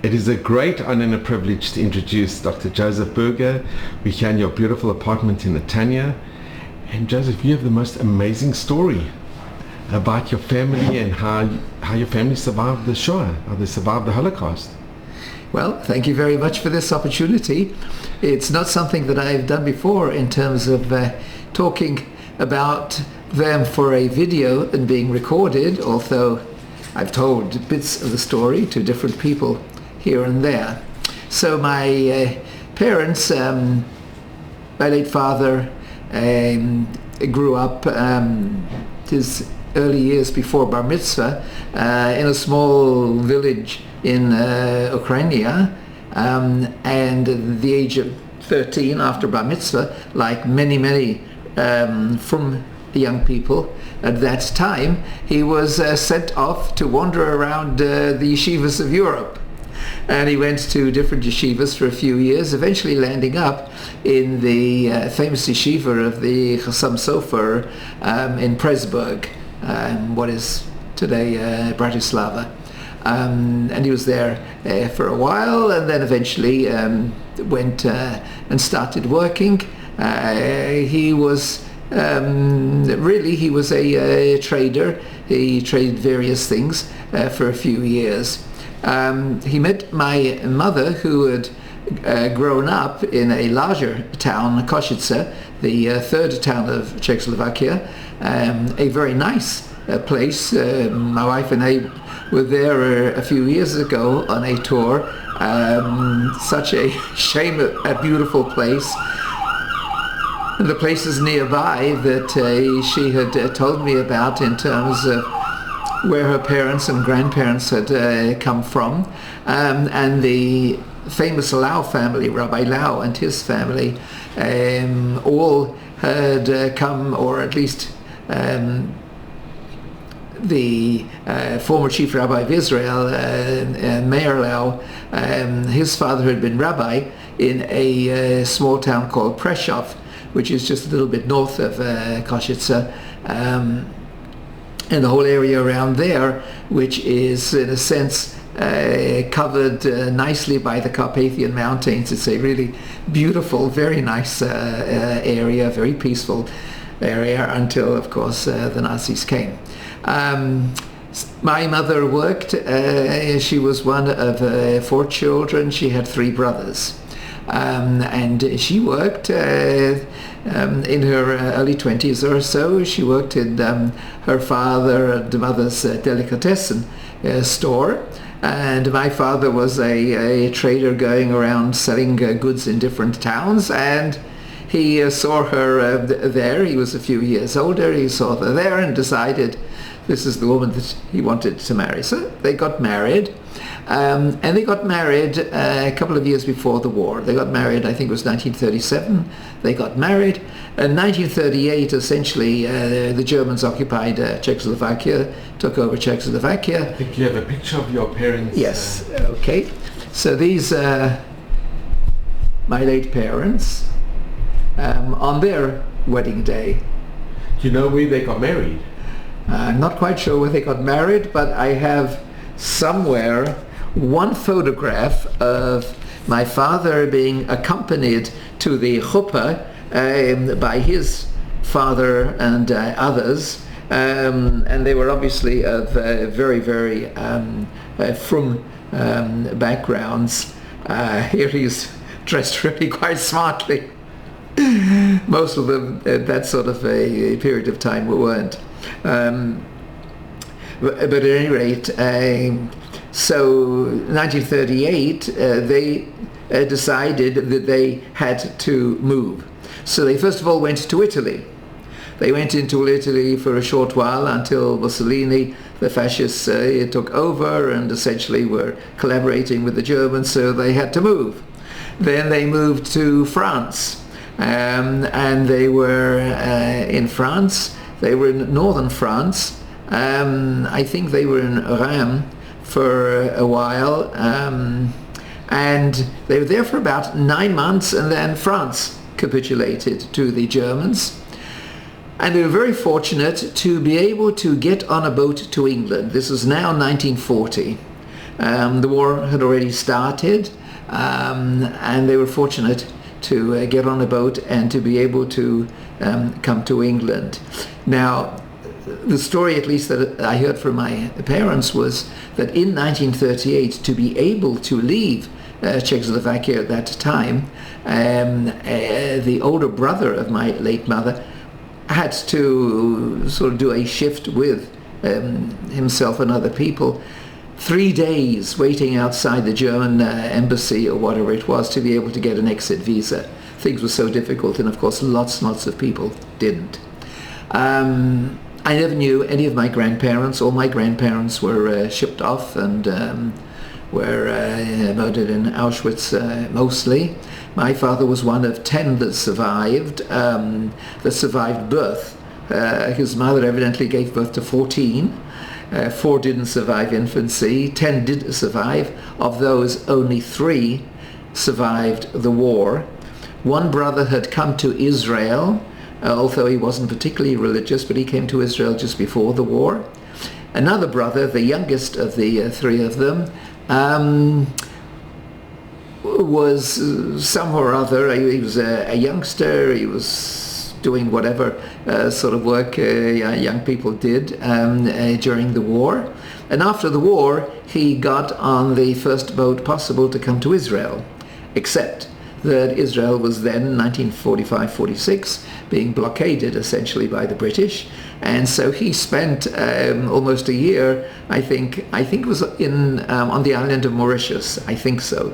It is a great honor and a privilege to introduce Dr. Joseph Berger. We're here in your beautiful apartment in Netanya. And Joseph, you have the most amazing story about your family and how your family survived the Shoah, how they survived the Holocaust. Well, thank you very much for this opportunity. It's not something that I've done before in terms of talking about them for a video and being recorded, although I've told bits of the story to different people here and there. So my parents, my late father grew up his early years before Bar Mitzvah in a small village in Ukraine, and at the age of 13 after Bar Mitzvah, like many from young people at that time, he was sent off to wander around the yeshivas of Europe. And he went to different yeshivas for a few years, eventually landing up in the famous yeshiva of the Chassam Sofer in Presburg, what is today Bratislava. And he was there for a while, and then eventually went and started working. He was he was a trader. He traded various things for a few years. He met my mother, who had grown up in a larger town, Košice, the third town of Czechoslovakia, a very nice place. My wife and I were there a few years ago on a tour. Such a shame, a beautiful place. And the places nearby that she had told me about in terms of where her parents and grandparents had come from, and the famous Lau family, Rabbi Lau and his family, all had come, or at least the former chief rabbi of Israel, Meir Lau, his father had been rabbi in a small town called Prešov, which is just a little bit north of Košice, and the whole area around there, which is in a sense covered nicely by the Carpathian Mountains. It's a really beautiful, very nice area, very peaceful area, until of course the Nazis came. My mother worked. She was one of 4 children. She had 3 brothers. And she worked in her early 20s or so. She worked in her father and mother's delicatessen store, and my father was a trader going around selling goods in different towns, and he saw her there. He was a few years older. He saw her there and decided this is the woman that he wanted to marry. So they got married. And they got married a couple of years before the war. They got married, I think it was 1937. They got married. In 1938, essentially, the Germans occupied Czechoslovakia, took over Czechoslovakia. I think you have a picture of your parents. Yes, okay. So these are my late parents on their wedding day. Do you know where they got married? I'm not quite sure where they got married, but I have somewhere one photograph of my father being accompanied to the chuppah by his father and others, and they were obviously of very frum backgrounds. Here he's dressed really quite smartly. Most of them at that sort of a period of time weren't. But at any rate, so 1938, they decided that they had to move. So they first of all went to Italy. They went into Italy for a short while until Mussolini, the fascists, took over and essentially were collaborating with the Germans, so they had to move. Then they moved to France, and they were in France. They were in northern France. I think they were in Reims for a while, and they were there for about 9 months, and then France capitulated to the Germans. And they were very fortunate to be able to get on a boat to England. This was now 1940. The war had already started, and they were fortunate to get on a boat and to be able to come to England. Now, the story, at least that I heard from my parents, was that in 1938, to be able to leave Czechoslovakia at that time, the older brother of my late mother had to sort of do a shift with himself and other people. 3 days waiting outside the German embassy or whatever it was to be able to get an exit visa. Things were so difficult, and of course lots of people didn't. I never knew any of my grandparents. All my grandparents were shipped off and were murdered in Auschwitz mostly. My father was one of 10 that survived birth. His mother evidently gave birth to 14. 4 didn't survive infancy, 10 did survive. Of those, only 3 survived the war. One brother had come to Israel, although he wasn't particularly religious, but he came to Israel just before the war. Another brother, the youngest of the 3 of them, was somehow or other, he was a youngster, he was doing whatever sort of work young people did during the war. And after the war, he got on the first boat possible to come to Israel, except that Israel was then, 1945-46, being blockaded essentially by the British. And so he spent almost a year, I think it was on the island of Mauritius, I think so.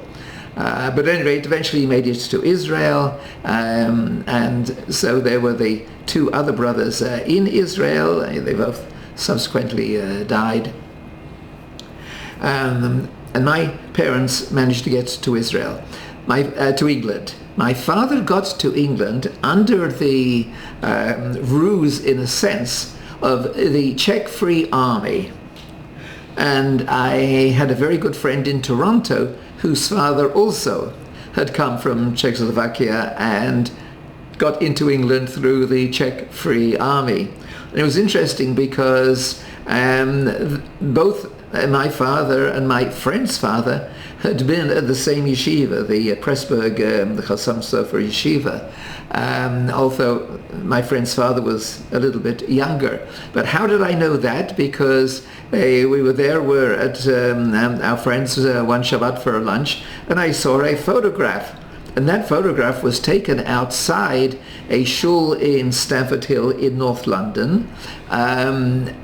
But at any rate, eventually he made it to Israel, and so there were the 2 other brothers in Israel. They both subsequently died. And my parents managed to get to Israel, to England. My father got to England under the ruse, in a sense, of the Czech Free Army. And I had a very good friend in Toronto whose father also had come from Czechoslovakia and got into England through the Czech Free Army. And it was interesting because both my father and my friend's father had been at the same yeshiva, the Pressburg, the Chassam Sofer yeshiva, although my friend's father was a little bit younger. But how did I know that? Because we were at our friends one Shabbat for lunch, and I saw a photograph. And that photograph was taken outside a shul in Stamford Hill in North London. And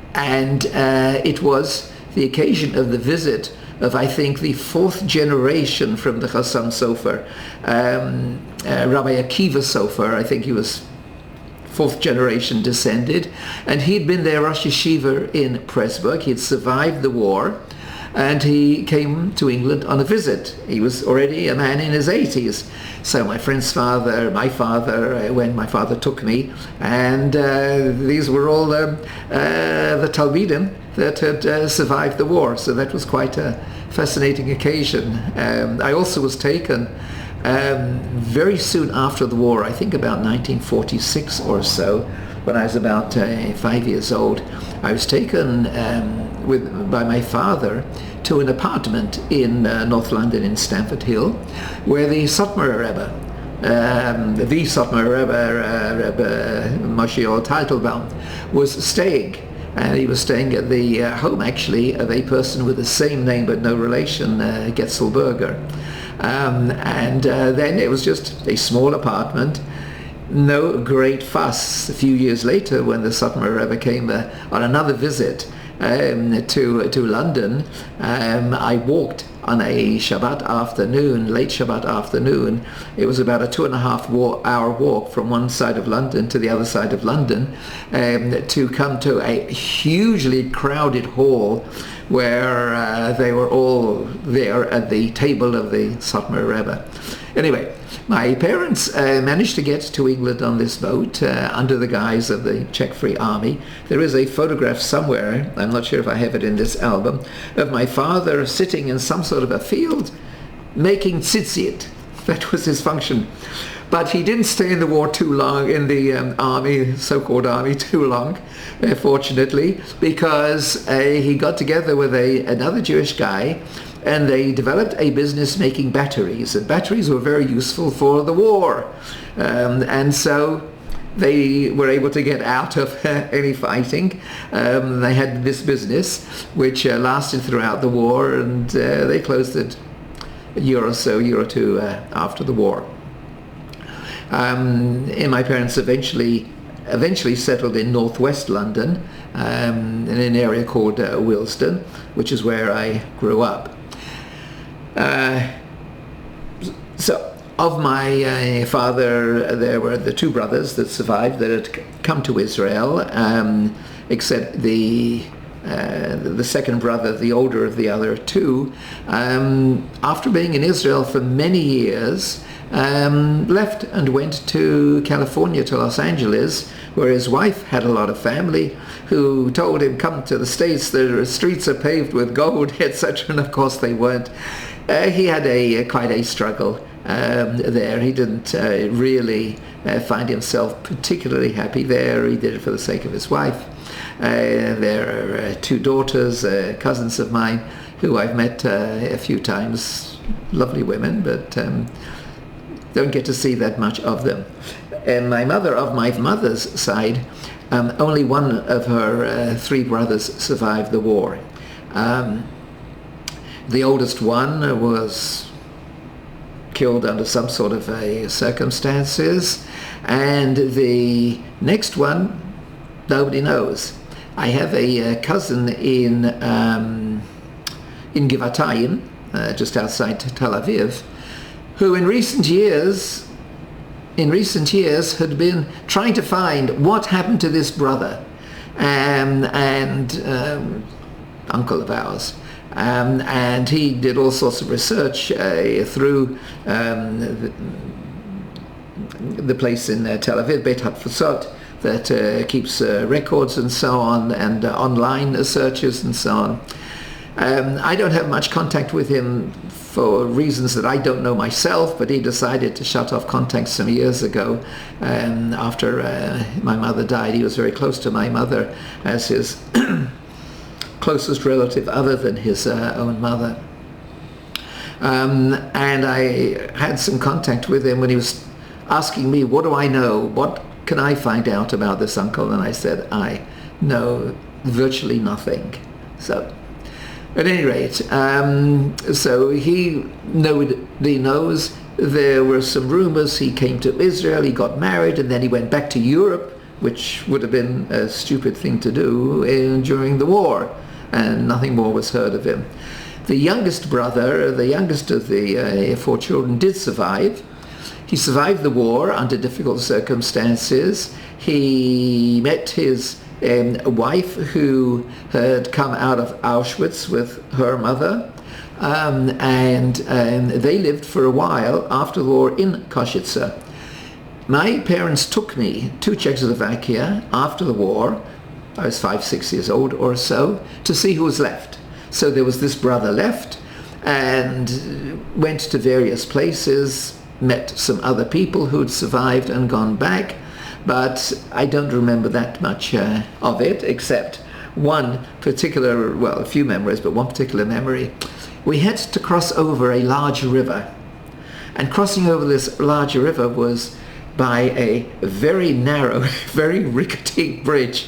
it was the occasion of the visit of, I think, the 4th generation from the Chassam Sofer, Rabbi Akiva Sofer. I think he was 4th generation descended, and he'd been their Rosh Yeshiva in Pressburg. He'd survived the war, and he came to England on a visit. He was already a man in his 80s. So my friend's father, my father, when my father took me, and these were all the Talmidim that had survived the war. So that was quite a fascinating occasion. I also was taken very soon after the war, I think about 1946 or so, when I was about 5 years old. I was taken by my father to an apartment in North London in Stamford Hill, where the Satmar Rebbe, Rebbe Moshe Teitelbaum, was staying. And he was staying at the home, actually, of a person with the same name but no relation, Getzel Berger. And then it was just a small apartment, no great fuss. A few years later, when the Satmar Rebbe came on another visit to London, I walked on a Shabbat afternoon, late Shabbat afternoon. It was about a 2.5-hour walk from one side of London to the other side of London, to come to a hugely crowded hall where they were all there at the table of the Satmar Rebbe. Anyway, my parents managed to get to England on this boat under the guise of the Czech Free Army. There is a photograph somewhere, I'm not sure if I have it in this album, of my father sitting in some sort of a field making tzitzit. That was his function. But he didn't stay in the war too long, in the army, so-called army, too long, fortunately, because he got together with another Jewish guy and they developed a business making batteries, and batteries were very useful for the war, and so they were able to get out of any fighting. They had this business which lasted throughout the war, and they closed it a year or two after the war. And my parents eventually settled in northwest London, in an area called Willesden, which is where I grew up. So of my father, there were the two brothers that survived that had come to Israel, except the second brother, the older of the other two, after being in Israel for many years, left and went to California, to Los Angeles, where his wife had a lot of family, who told him, come to the States, the streets are paved with gold, etc. And of course they weren't. He had quite a struggle there. He didn't really find himself particularly happy there. He did it for the sake of his wife. There are two daughters, cousins of mine, who I've met a few times. Lovely women, but don't get to see that much of them. And my mother, of my mother's side, only one of her three brothers survived the war. The oldest one was killed under some sort of circumstances, and the next one, nobody knows. I have a cousin in Givatayim, just outside Tel Aviv, who in recent years had been trying to find what happened to this brother and uncle of ours. And he did all sorts of research through the place in Tel Aviv, Beit HaTfusot, that keeps records and so on, and online searches and so on. I don't have much contact with him for reasons that I don't know myself, but he decided to shut off contact some years ago after my mother died. He was very close to my mother as his closest relative other than his own mother. And I had some contact with him when he was asking me, what do I know? What can I find out about this uncle? And I said, I know virtually nothing. So at any rate, so he knows there were some rumors. He came to Israel, he got married, and then he went back to Europe, which would have been a stupid thing to do during the war, and nothing more was heard of him. The youngest brother, the youngest of the four children, did survive. He survived the war under difficult circumstances. He met his wife, who had come out of Auschwitz with her mother, and they lived for a while after the war in Košice. My parents took me to Czechoslovakia after the war. I was 5-6 years old or so, to see who was left. So there was this brother left, and went to various places, met some other people who'd survived and gone back, but I don't remember that much of it, except one particular, well, a few memories, but one particular memory. We had to cross over a large river, and crossing over this large river was by a very narrow, very rickety bridge.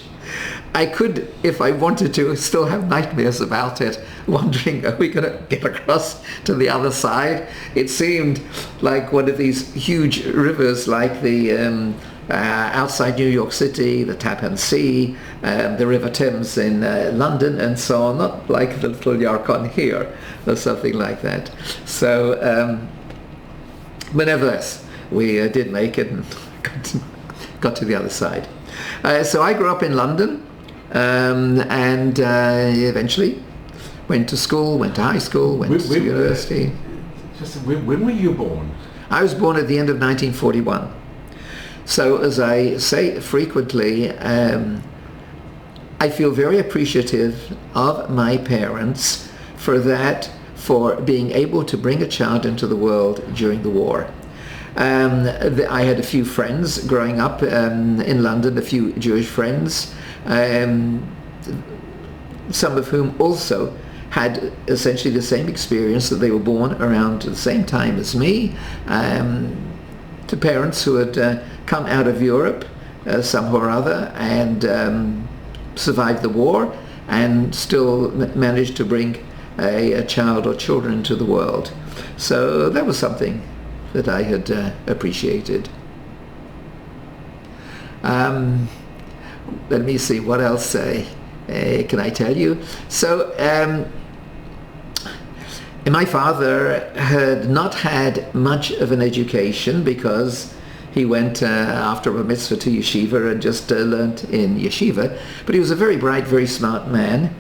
I could, if I wanted to, still have nightmares about it, wondering, are we going to get across to the other side? It seemed like one of these huge rivers, like the outside New York City, the Tappan Sea, the River Thames in London, and so on, not like the little Yarkon here, or something like that. So, but nevertheless, we did make it and got to the other side. So I grew up in London, and eventually went to school, went to high school, went to university. When were you born? I was born at the end of 1941. So, as I say frequently, I feel very appreciative of my parents for being able to bring a child into the world during the war. I had a few friends growing up in London, a few Jewish friends, some of whom also had essentially the same experience, that they were born around the same time as me, to parents who had come out of Europe somehow or other, and survived the war, and still managed to bring a child or children into the world. So that was something that I had appreciated. Let me see, what else can I tell you? So my father had not had much of an education, because he went after a mitzvah to yeshiva and just learnt in yeshiva. But he was a very bright, very smart man.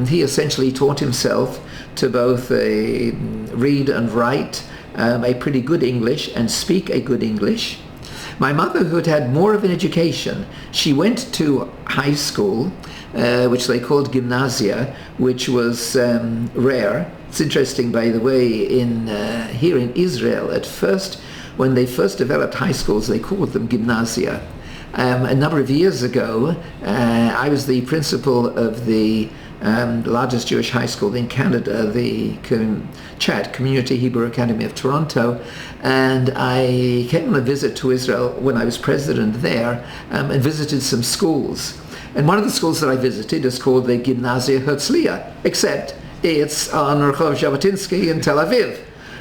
He essentially taught himself to both read and write a pretty good English and speak a good English. My mother, who had had more of an education, she went to high school, which they called gymnasia, which was rare. It's interesting, by the way, here in Israel, at first, when they first developed high schools, they called them gymnasia. A number of years ago, I was the principal of the largest Jewish high school in Canada, the CHAT, Community Hebrew Academy of Toronto, and I came on a visit to Israel when I was president there, and visited some schools. And one of the schools that I visited is called the Gymnasia Herzliya, except it's on Rehov Jabotinsky in Tel Aviv.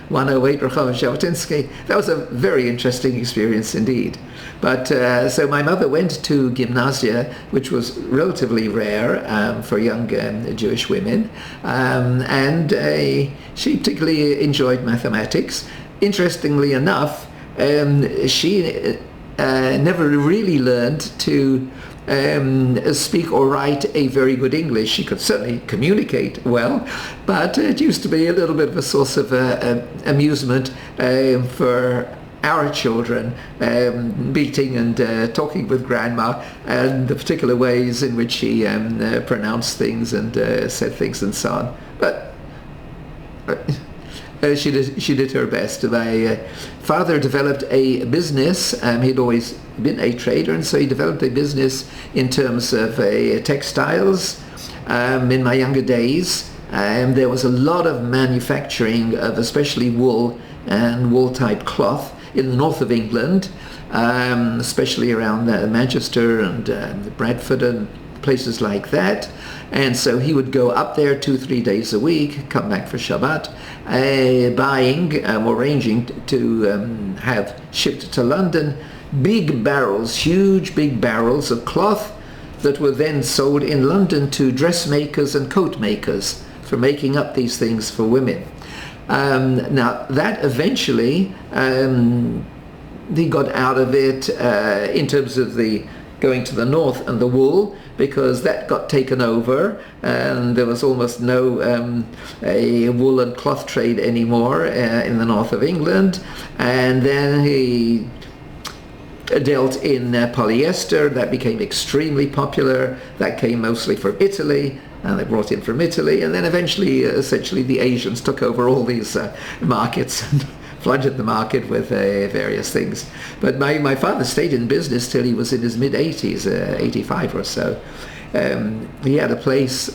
108 Rehov Jabotinsky. That was a very interesting experience indeed. But so my mother went to gymnasia, which was relatively rare for young Jewish women, and she particularly enjoyed mathematics. Interestingly enough, she never really learned to speak or write a very good English. She could certainly communicate well, but it used to be a little bit of a source of amusement for our children, meeting and talking with grandma, and the particular ways in which she pronounced things and said things and so on. But she did her best. My father developed a business. He'd always been a trader, and so he developed a business in terms of textiles. In my younger days, there was a lot of manufacturing of especially wool and wool-type cloth in the north of England, especially around Manchester and Bradford and places like that. And so he would go up there 2-3 days a week, come back for Shabbat, buying or arranging to have shipped to London big barrels, huge big barrels of cloth that were then sold in London to dressmakers and coat makers for making up these things for women. Now that eventually he got out of it in terms of the going to the north and the wool, because that got taken over and there was almost no a wool and cloth trade anymore in the north of England. And then he dealt in polyester. That became extremely popular. That came mostly from Italy, and they brought in from Italy, and then eventually essentially the Asians took over all these markets and flooded the market with various things. But my father stayed in business till he was in his mid-80s, 85 or so. He had a place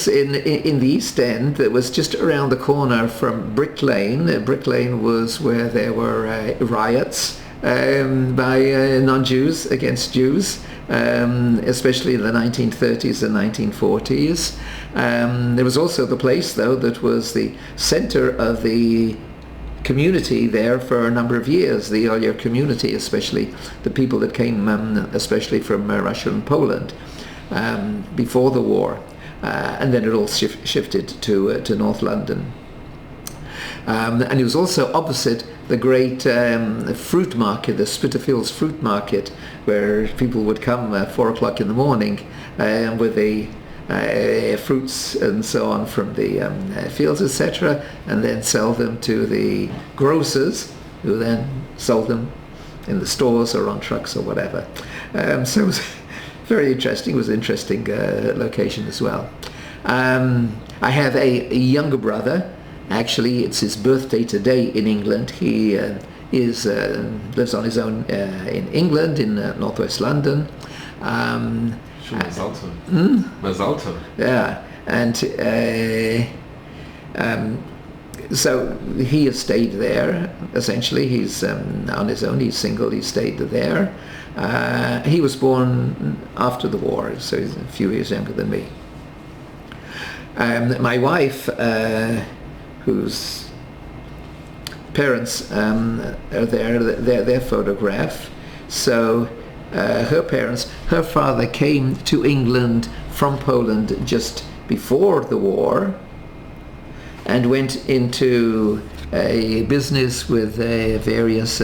in the East End that was just around the corner from Brick Lane. Brick Lane was where there were riots by non-Jews against Jews, especially in the 1930s and 1940s. There was also the place, though, that was the center of the community there for a number of years, the earlier community, especially the people that came especially from Russia and Poland before the war. And then it all shifted to North London. And it was also opposite the great fruit market, the Spitalfields fruit market, where people would come at 4 o'clock in the morning with the fruits and so on from the fields, etc., and then sell them to the grocers, who then sold them in the stores or on trucks or whatever. So it was very interesting. It was an interesting location as well. I have a younger brother. Actually, it's his birthday today in England. He lives on his own in England, in northwest London. Sure, Mazal tov. Mazal tov. Yeah, and so he has stayed there. Essentially, he's on his own. He's single. He stayed there. He was born after the war, so he's a few years younger than me. My wife, whose parents are there, their photograph. So her parents, her father came to England from Poland just before the war and went into a business with various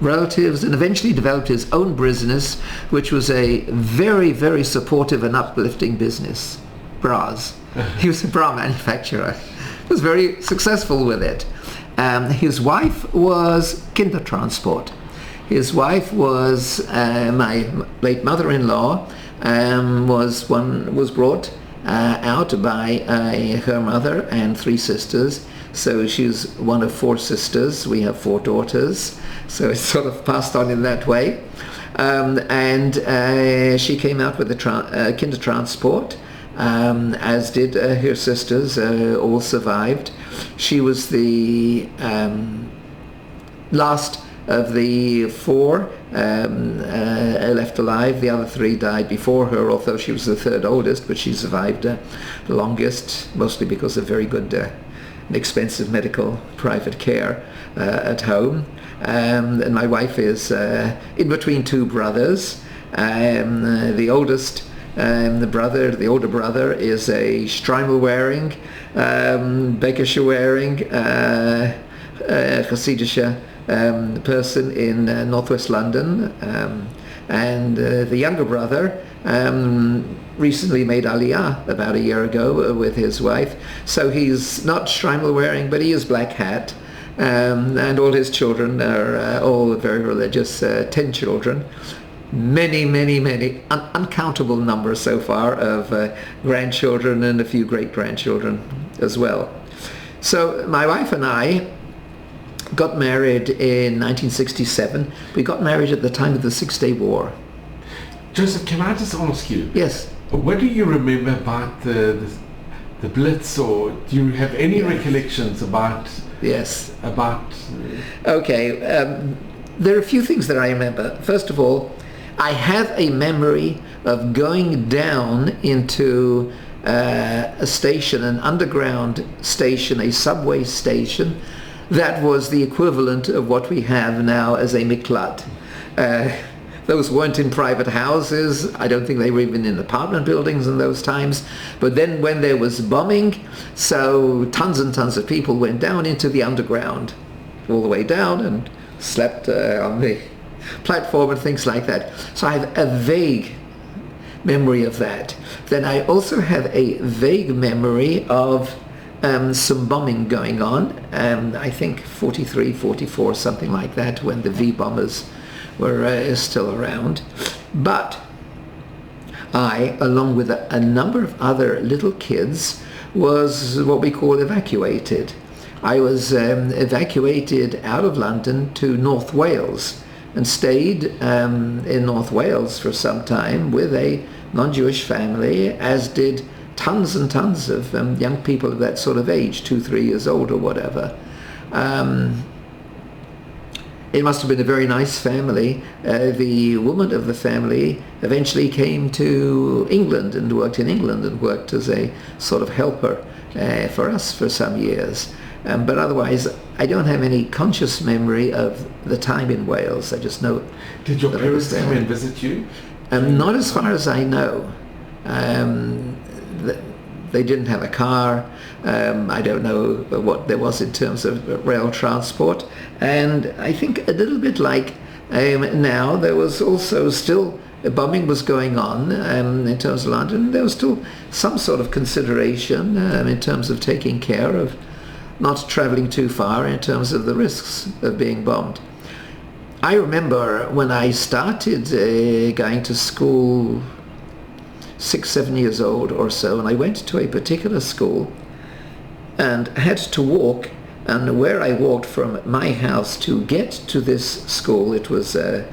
relatives, and eventually developed his own business, which was a very, very supportive and uplifting business, bras. He was a bra manufacturer. He was very successful with it. His wife was Kindertransport. His wife was my late mother-in-law. Was brought out by her mother and 3 sisters. So she's one of 4 sisters. We have 4 daughters. So it's sort of passed on in that way. And she came out with the Kindertransport, as did her sisters. All survived. She was the last of the 4 left alive. The other 3 died before her, although she was the 3rd oldest, but she survived the longest, mostly because of very good expensive medical private care at home. And my wife is in between 2 brothers. The oldest the older brother is a Streimer-wearing, Bekischer-wearing, Hasidische person in northwest London, and the younger brother recently made Aliyah about a year ago with his wife. So he's not Streimer-wearing, but he is black hat, and all his children are all very religious, 10 children. Many, uncountable numbers so far of grandchildren, and a few great-grandchildren as well. So my wife and I got married in 1967. We got married at the time of the Six-Day War. Joseph, can I just ask you? Yes. What do you remember about the Blitz, or do you have any recollections about? Yes. About. Okay. There are a few things that I remember. First of all, I have a memory of going down into a station, an underground station, a subway station, that was the equivalent of what we have now as a miklat. Those weren't in private houses. I don't think they were even in apartment buildings in those times. But then when there was bombing, so tons and tons of people went down into the underground, all the way down, and slept on the platform and things like that. So I have a vague memory of that. Then I also have a vague memory of some bombing going on, I think 43, 44, something like that, when the V bombers were still around. But I, along with a number of other little kids, was what we call evacuated. I was evacuated out of London to North Wales, and stayed in North Wales for some time with a non-Jewish family, as did tons and tons of young people of that sort of age, 2, 3 years old or whatever. It must have been a very nice family. The woman of the family eventually came to England and worked in England, and worked as a sort of helper for us for some years. But otherwise, I don't have any conscious memory of the time in Wales. I just know. Did your parents come and visit you? Not as far as I know. They didn't have a car. I don't know what there was in terms of rail transport. And I think a little bit like now, there was also still bombing was going on in terms of London. There was still some sort of consideration in terms of taking care of not traveling too far in terms of the risks of being bombed. I remember when I started going to school, 6, 7 years old or so, and I went to a particular school and had to walk, and where I walked from my house to get to this school, it was a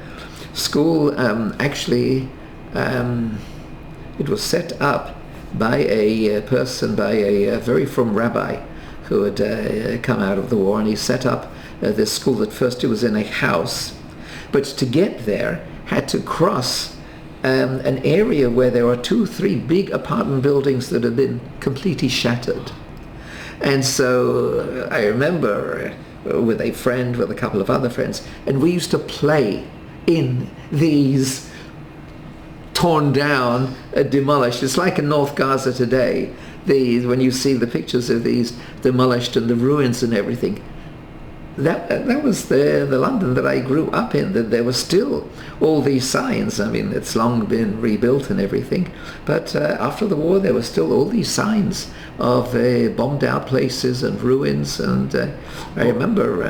school actually It was set up by a person, by a very frum rabbi who had come out of the war, and he set up this school. At first it was in a house, but to get there had to cross an area where there were 2-3 big apartment buildings that had been completely shattered. And so I remember with a friend, with a couple of other friends, and we used to play in these torn down, demolished. It's like in North Gaza today, when you see the pictures of these demolished and the ruins and everything. That was the London that I grew up in, that there were still all these signs. I mean, it's long been rebuilt and everything, but after the war there were still all these signs of bombed out places and ruins, and I remember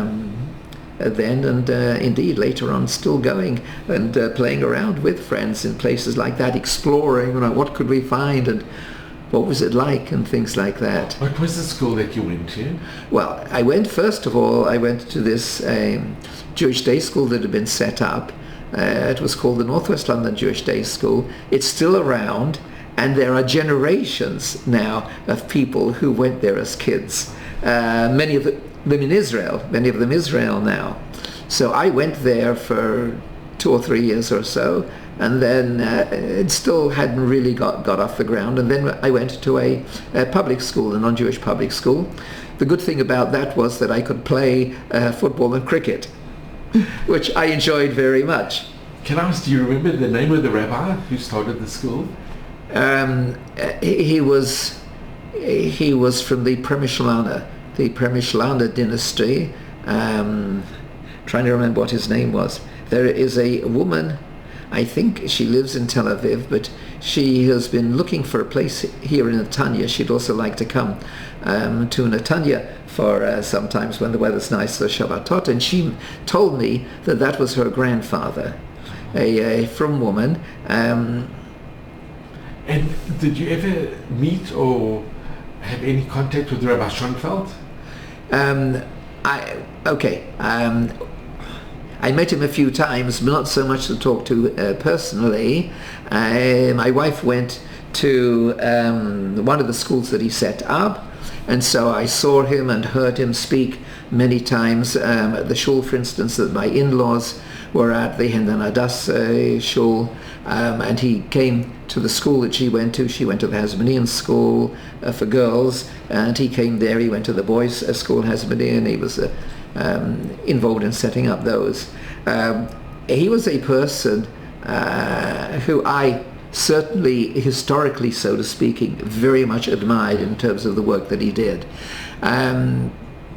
then, and indeed later on, still going and playing around with friends in places like that, exploring, what could we find and what was it like and things like that. What was the school that you went to? Well, I went to this Jewish day school that had been set up. It was called the Northwest London Jewish Day School. It's still around, and there are generations now of people who went there as kids. Many of them in Israel now. So I went there for 2 or 3 years or so, and then it still hadn't really got off the ground. And then I went to a public school, a non-Jewish public school. The good thing about that was that I could play football and cricket, which I enjoyed very much. Can I ask, do you remember the name of the rabbi who started the school? He was from the Premishlana dynasty. Trying to remember what his name was. There is a woman, I think she lives in Tel Aviv, but she has been looking for a place here in Netanya. She'd also like to come to Netanya for sometimes when the weather's nice for Shabbatot, and she told me that was her grandfather, a frum woman. And did you ever meet or have any contact with Rabbi Schoenfeld? I met him a few times, but not so much to talk to personally. My wife went to one of the schools that he set up, and so I saw him and heard him speak many times at the shul, for instance, that my in-laws were at, the Hendan Adas shul, and he came to the school that she went to. She went to the Hasmonean school for girls, and he came there. He went to the boys' school, Hasmonean. He was involved in setting up those. He was a person who I certainly, historically so to speaking, very much admired in terms of the work that he did.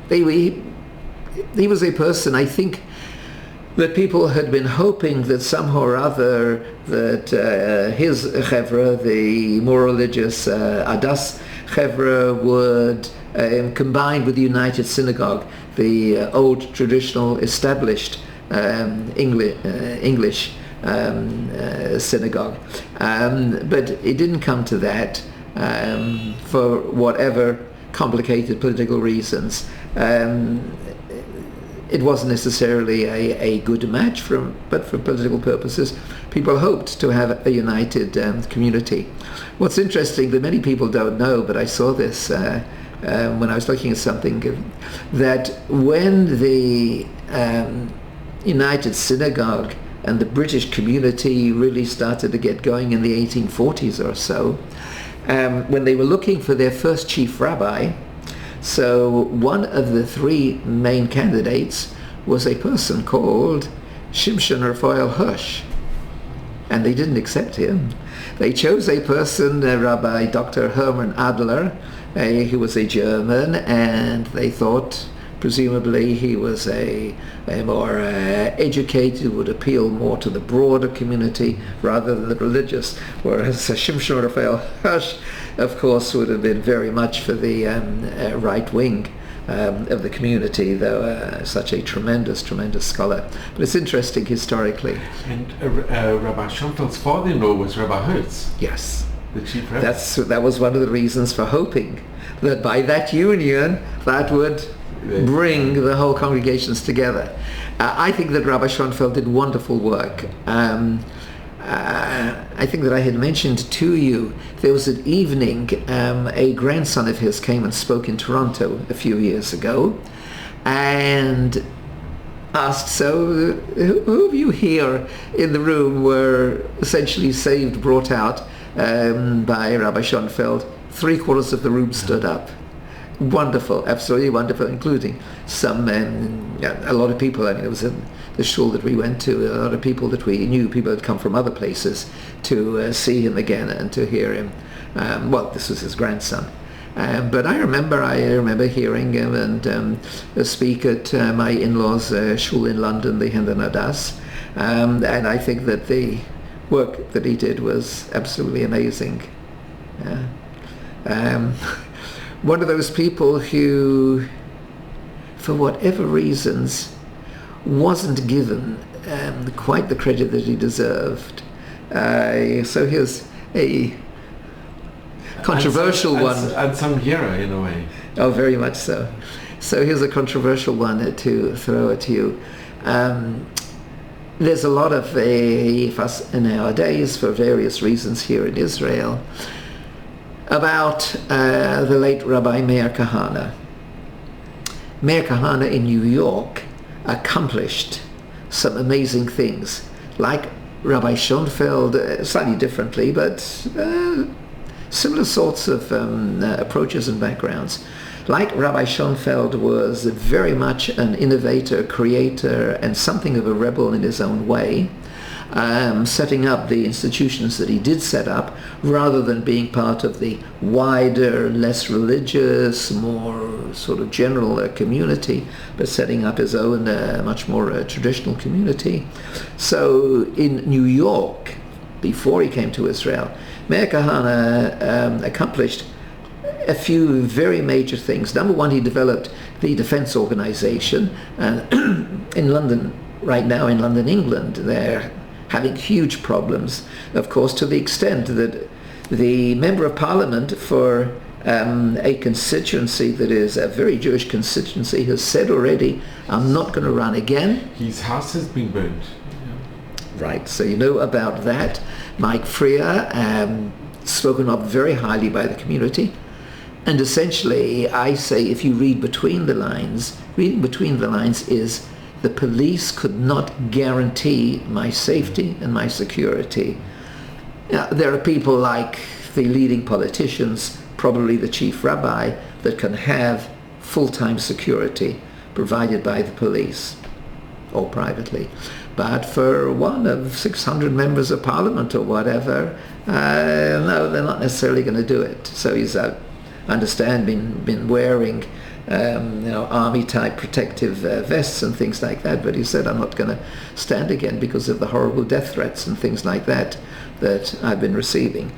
He was a person, I think, that people had been hoping that somehow or other that his chevra, the more religious Adas chevra, would combine with the United Synagogue, the old traditional established English synagogue. But it didn't come to that for whatever complicated political reasons. It wasn't necessarily a good match, but for political purposes, people hoped to have a united community. What's interesting that many people don't know, but I saw this when I was looking at something, that when the United Synagogue and the British community really started to get going in the 1840s or so, when they were looking for their first chief rabbi, so one of the 3 main candidates was a person called Shimshon Raphael Hirsch, and they didn't accept him. They chose a person, Rabbi Dr. Hermann Adler, who was a German, and they thought presumably he was a more educated, would appeal more to the broader community rather than the religious, whereas Shimshon Raphael Hirsch, of course, would have been very much for the right wing of the community, though such a tremendous scholar. But it's interesting historically. And Rabbi Schoenfeld's father-in-law was Rabbi Hertz. Yes. The chief rabbi. That was one of the reasons for hoping that by that union that would bring the whole congregations together. I think that Rabbi Schoenfeld did wonderful work. I think that I had mentioned to you, there was an evening, a grandson of his came and spoke in Toronto a few years ago, and asked, so who of you here in the room were essentially saved, brought out by Rabbi Schoenfeld? 3/4 of the room stood up. Wonderful, absolutely wonderful, including some, a lot of people. I mean, it was in the shul that we went to, a lot of people that we knew, people had come from other places to see him again and to hear him. Well, this was his grandson. But I remember hearing him and speak at my in-laws' shul in London, the Hinder Nadas, and I think that the work that he did was absolutely amazing. One of those people who, for whatever reasons, wasn't given quite the credit that he deserved. So here's a controversial one. Unsung hero in a way. Oh, very much so. So here's a controversial one to throw at you. There's a lot of fuss nowadays, for various reasons here in Israel, about the late Rabbi Meir Kahane. Meir Kahane in New York accomplished some amazing things, like Rabbi Schoenfeld, slightly differently, but similar sorts of approaches and backgrounds. Like Rabbi Schoenfeld was very much an innovator, creator, and something of a rebel in his own way, setting up the institutions that he did set up, rather than being part of the wider, less religious, more sort of general community, but setting up his own much more traditional community. So in New York, before he came to Israel, Meir Kahane accomplished a few very major things. Number one, he developed the defense organization in London, right now in London, England. They're having huge problems, of course, to the extent that the Member of Parliament for a constituency that is a very Jewish constituency has said already, I'm not going to run again. His house has been burnt. Right, so you know about that. Mike Freer, spoken of very highly by the community. And essentially, I say, if you read between the lines, reading between the lines is the police could not guarantee my safety and my security. Now, there are people like the leading politicians, probably the chief rabbi, that can have full-time security provided by the police or privately. But for one of 600 members of parliament or whatever, no, they're not necessarily going to do it. So he's understand been wearing army-type protective vests and things like that, but he said, I'm not going to stand again because of the horrible death threats and things like that I've been receiving.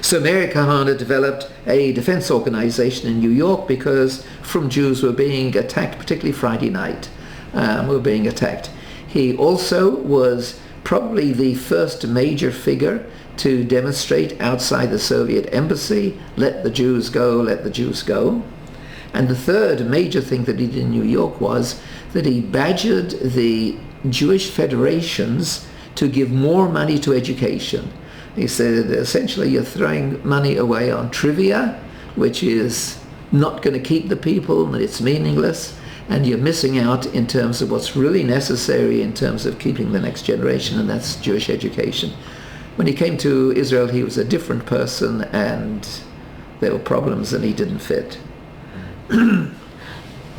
So Meir Kahane developed a defense organization in New York because from Jews were being attacked, particularly Friday night, were being attacked. He also was probably the first major figure to demonstrate outside the Soviet embassy, let the Jews go, let the Jews go. And the third major thing that he did in New York was that he badgered the Jewish federations to give more money to education. He said, essentially, you're throwing money away on trivia, which is not going to keep the people, and it's meaningless, and you're missing out in terms of what's really necessary in terms of keeping the next generation, and that's Jewish education. When he came to Israel, he was a different person, and there were problems, and he didn't fit. Can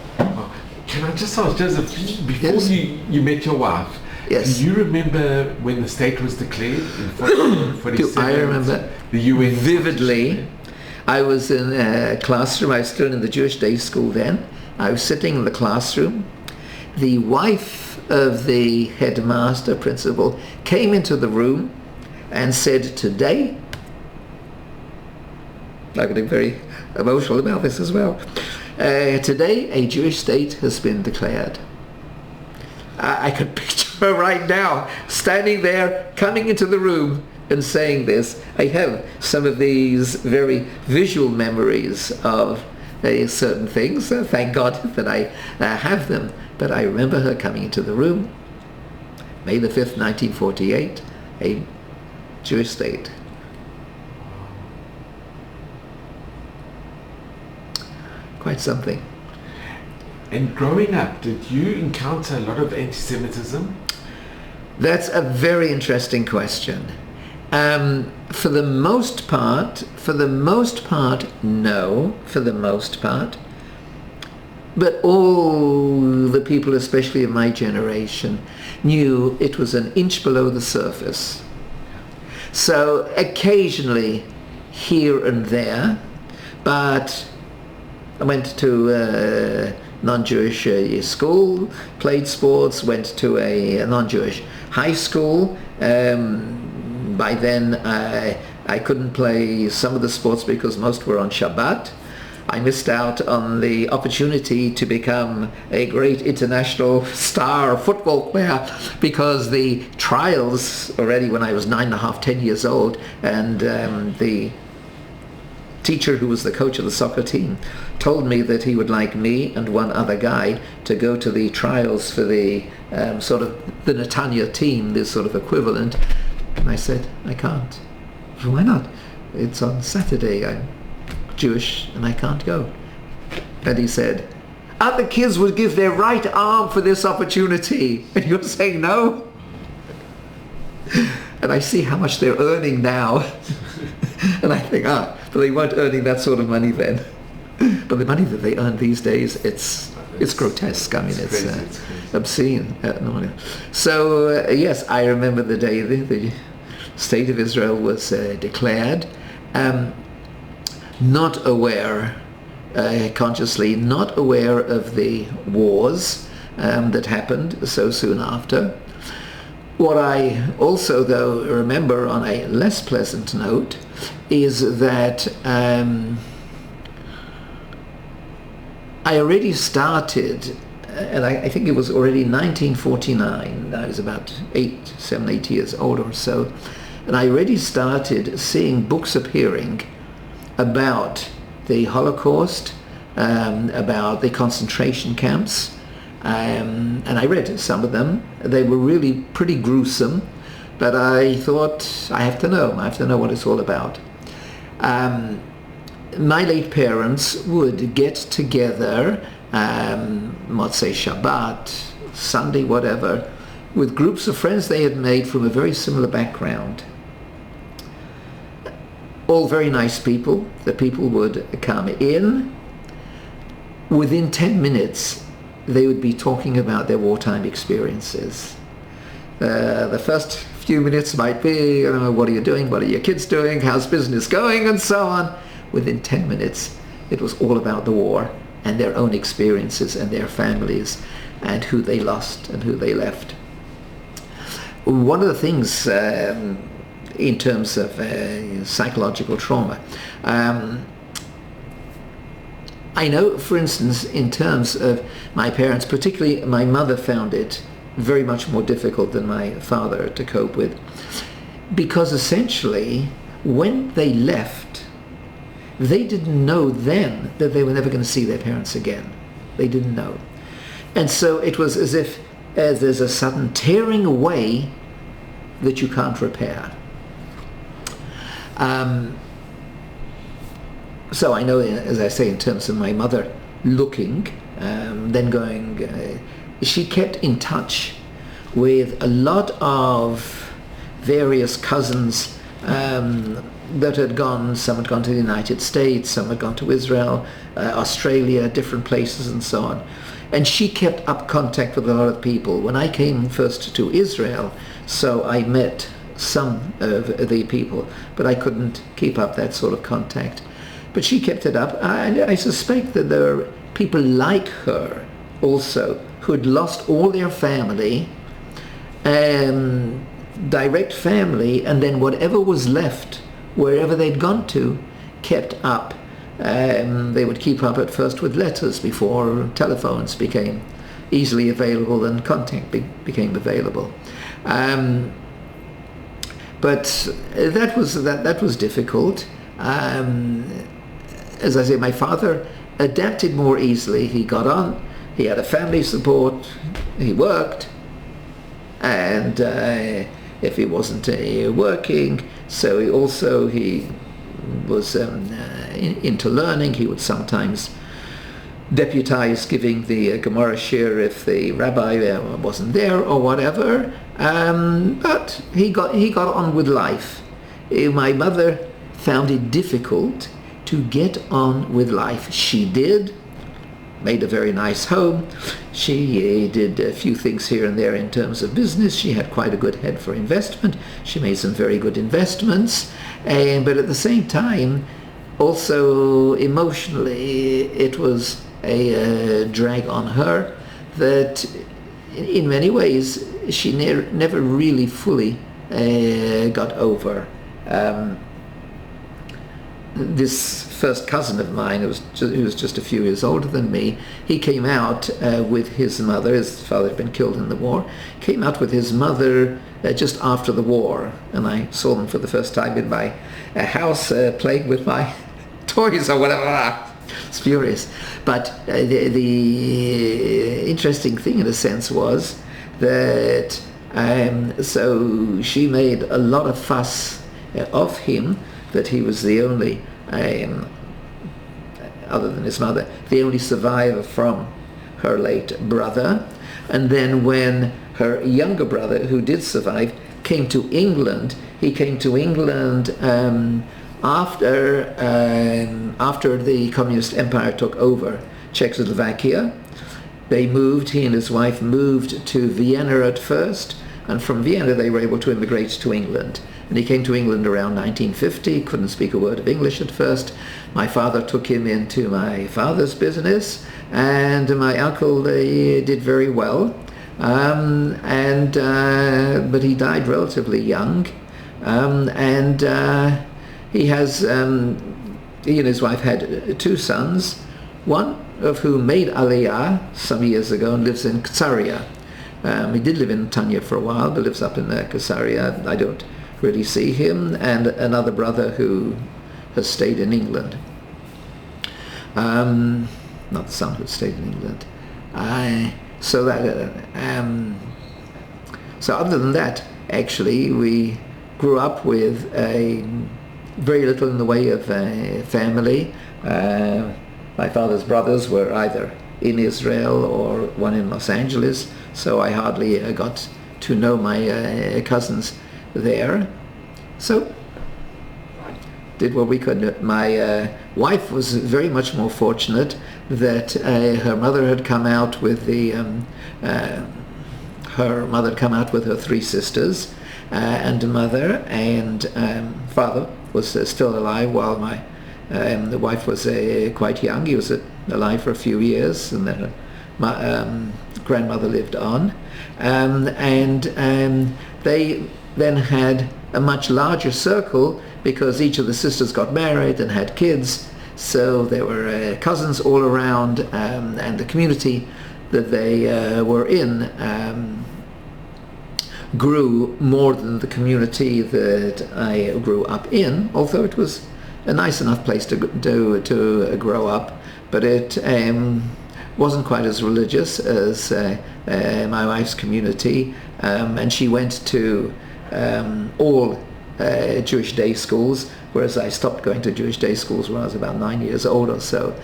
I just ask, Joseph, before Yes. you met your wife, Yes. do you remember when the state was declared in 1947? I remember the UN vividly. I was in a classroom. I was still in the Jewish day school then. I was sitting in the classroom. The wife of the headmaster, principal, came into the room and said, today, I'm getting very emotional about this as well, today a Jewish state has been declared. I could picture her right now, standing there, coming into the room and saying this. I have some of these very visual memories of certain things. Thank God that I have them. But I remember her coming into the room, May the 5th, 1948, a Jewish state. Quite something. And growing up, did you encounter a lot of anti-Semitism? That's a very interesting question. For the most part, no, for the most part. But all the people, especially of my generation, knew it was an inch below the surface. So occasionally, here and there, but I went to a non-Jewish school, played sports, went to a non-Jewish high school. By then, I couldn't play some of the sports because most were on Shabbat. I missed out on the opportunity to become a great international star football player because the trials already when I was 9.5, 10 years old, and the teacher who was the coach of the soccer team told me that he would like me and one other guy to go to the trials for the sort of the Netanya team, this sort of equivalent. And I said, I can't. Why not? It's on Saturday. I'm Jewish and I can't go. And he said, other kids would give their right arm for this opportunity. And you're saying no? And I see how much they're earning now. And I think, but they weren't earning that sort of money then. But the money that they earn these days, it's grotesque. I mean, it's obscene. So, yes, I remember the day the State of Israel was declared. Not aware, consciously, not aware of the wars that happened so soon after. What I also, though, remember on a less pleasant note is that I already started, and I think it was already 1949, I was about 7, 8 years old or so, and I already started seeing books appearing about the Holocaust, about the concentration camps, and I read some of them. They were really pretty gruesome, but I thought, I have to know what it's all about. My late parents would get together, Motzei Shabbat, Sunday, whatever, with groups of friends they had made from a very similar background. All very nice people. The people would come in. Within 10 minutes, they would be talking about their wartime experiences. The first few minutes might be, what are you doing? What are your kids doing? How's business going? And so on. Within 10 minutes, it was all about the war and their own experiences and their families and who they lost and who they left. One of the things in terms of psychological trauma, I know, for instance, in terms of my parents, particularly my mother found it very much more difficult than my father to cope with, because essentially when they left, they didn't know then that they were never going to see their parents again. They didn't know. And so it was as if there's a sudden tearing away that you can't repair. So I know, as I say, in terms of my mother looking, then going, she kept in touch with a lot of various cousins that had gone. Some had gone to the United States, some had gone to Israel, Australia, different places and so on. And she kept up contact with a lot of people. When I came first to Israel, so I met some of the people, but I couldn't keep up that sort of contact. But she kept it up. I suspect that there are people like her also who had lost all their family, direct family, and then whatever was left, wherever they'd gone to, kept up. They would keep up at first with letters before telephones became easily available and contact became available. But that was difficult. As I say, my father adapted more easily. He got on. He had a family support. He worked. and if he wasn't working, so he was into learning. He would sometimes deputize giving the Gemara shir if the rabbi wasn't there or whatever. But he got on with life. My mother found it difficult to get on with life. She did. Made a very nice home. She did a few things here and there in terms of business. She had quite a good head for investment. She made some very good investments. But at the same time, also emotionally, it was a drag on her that in many ways she never really fully got over. This first cousin of mine, who was just a few years older than me, he came out with his mother. His father had been killed in the war. Came out with his mother just after the war, and I saw them for the first time in my house playing with my toys or whatever. It's furious. But the interesting thing, in a sense, was that so she made a lot of fuss of him, that he was the only, other than his mother, the only survivor from her late brother. And then when her younger brother, who did survive, came to England, he came to England after the Communist Empire took over Czechoslovakia. He and his wife moved to Vienna at first, and from Vienna they were able to immigrate to England. And he came to England around 1950, couldn't speak a word of English at first. My father took him into my father's business, and my uncle did very well. But he died relatively young, he and his wife had two sons, one of whom made Aliyah some years ago and lives in Ksaria. He did live in Tanya for a while, but lives up in Ksaria. I don't really see him, and another brother who has stayed in England. Not the son who stayed in England. So other than that, actually, we grew up with very little in the way of family. My father's brothers were either in Israel or one in Los Angeles, so I hardly got to know my cousins there. So did what we could. My wife was very much more fortunate that her mother had come out with her three sisters and a mother, and father was still alive while the wife was quite young. He was alive for a few years, and then my grandmother lived on, and they then had a much larger circle because each of the sisters got married and had kids, so there were cousins all around, and the community that they were in grew more than the community that I grew up in, although it was a nice enough place to grow up, but it wasn't quite as religious as my wife's community, and she went to all Jewish day schools, whereas I stopped going to Jewish day schools when I was about 9 years old or so.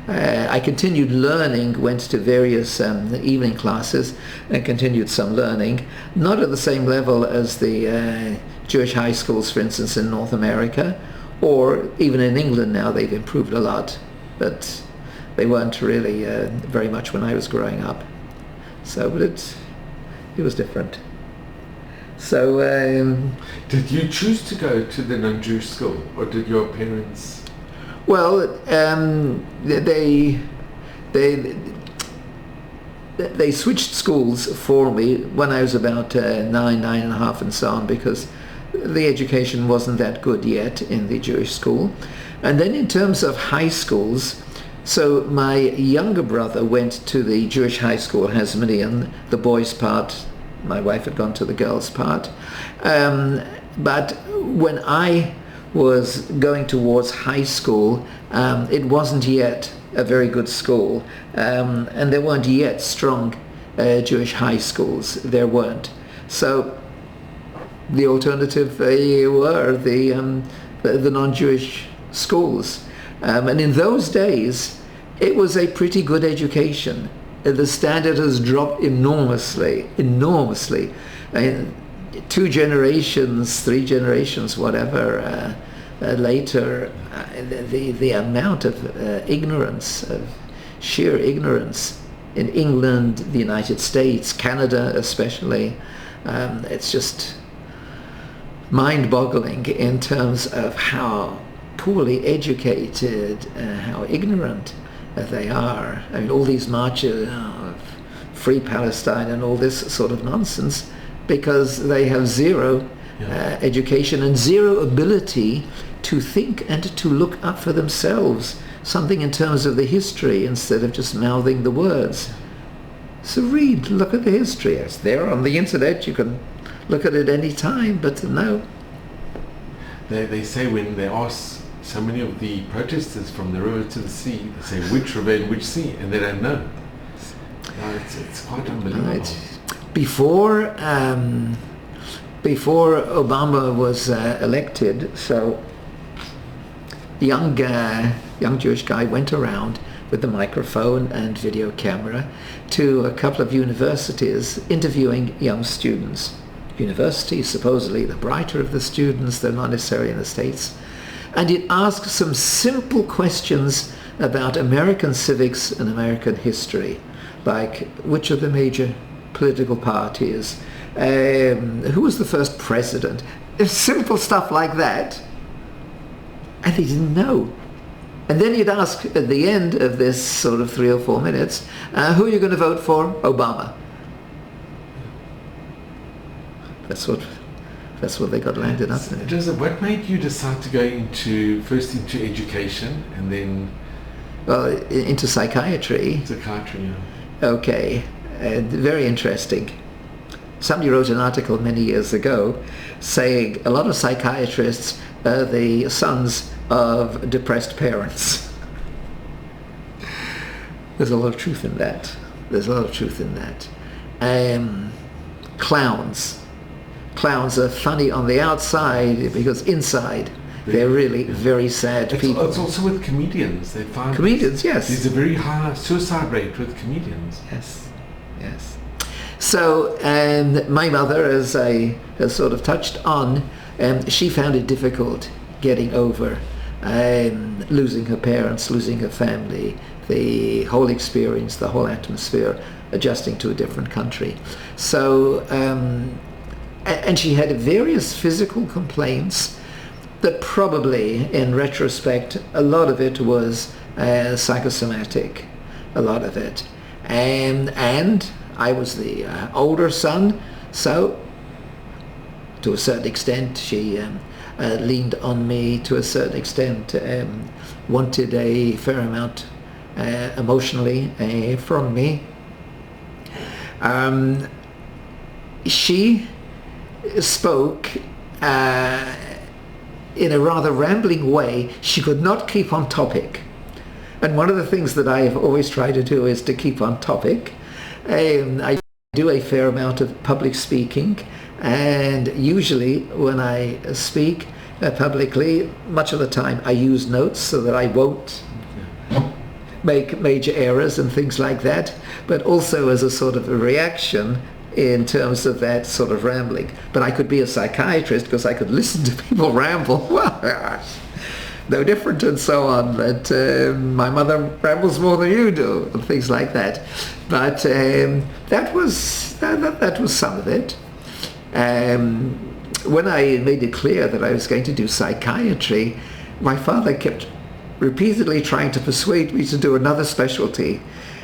I continued learning, went to various evening classes and continued some learning, not at the same level as the Jewish high schools, for instance, in North America, or even in England now. They've improved a lot, but they weren't really very much when I was growing up. So, but it was different. So, did you choose to go to the non-Jewish school, or did your parents? Well, they switched schools for me when I was about 9 and a half, and so on, because the education wasn't that good yet in the Jewish school. And then in terms of high schools, so my younger brother went to the Jewish high school, Hasmonean, the boys' part. My wife had gone to the girls' part. But when I was going towards high school, it wasn't yet a very good school, and there weren't yet strong Jewish high schools. There weren't. So the alternative were the non-Jewish schools. And in those days, it was a pretty good education. The standard has dropped enormously. I mean, 2 generations, 3 generations, whatever, later, the amount of ignorance, of sheer ignorance in England, the United States, Canada especially, it's just mind-boggling in terms of how poorly educated, how ignorant they are. I mean, all these marches of Free Palestine and all this sort of nonsense, because they have zero education and zero ability to think and to look up for themselves something in terms of the history instead of just mouthing the words. So look at the history. It's there on the internet. You can look at it any time, but no. They say when they ask so many of the protesters from the river to the sea, they say which river and which sea, and they don't know. No, it's quite unbelievable. Before Obama was elected, so the young Jewish guy went around with the microphone and video camera to a couple of universities interviewing young students. Universities, supposedly the brighter of the students, they're not necessarily in the States. And it asked some simple questions about American civics and American history, like which are the major political parties, who was the first president, simple stuff like that. And they didn't know. And then you'd ask at the end of this sort of 3 or 4 minutes, who are you going to vote for? Obama. That's what they got landed up in. Joseph, what made you decide to go first into education and then... Well, into psychiatry. Psychiatry, yeah. Okay, very interesting. Somebody wrote an article many years ago saying a lot of psychiatrists are the sons of depressed parents. There's a lot of truth in that. Clowns are funny on the outside because inside they're really very sad people. It's also with comedians. They find comedians, yes. There's a very high suicide rate with comedians. Yes. So my mother, as I sort of touched on, she found it difficult getting over losing her parents, losing her family, the whole experience, the whole atmosphere, adjusting to a different country. So, and she had various physical complaints that probably, in retrospect, a lot of it was psychosomatic, a lot of it. And I was the older son, so to a certain extent she leaned on me to a certain extent, wanted a fair amount emotionally from me. She spoke in a rather rambling way. She could not keep on topic. And one of the things that I have always tried to do is to keep on topic. I do a fair amount of public speaking, and usually when I speak publicly, much of the time I use notes so that I won't make major errors and things like that, but also as a sort of a reaction in terms of that sort of rambling. But I could be a psychiatrist because I could listen to people ramble. Well, no different and so on, but my mother rambles more than you do and things like that. But that was some of it. When I made it clear that I was going to do psychiatry, my father kept repeatedly trying to persuade me to do another specialty.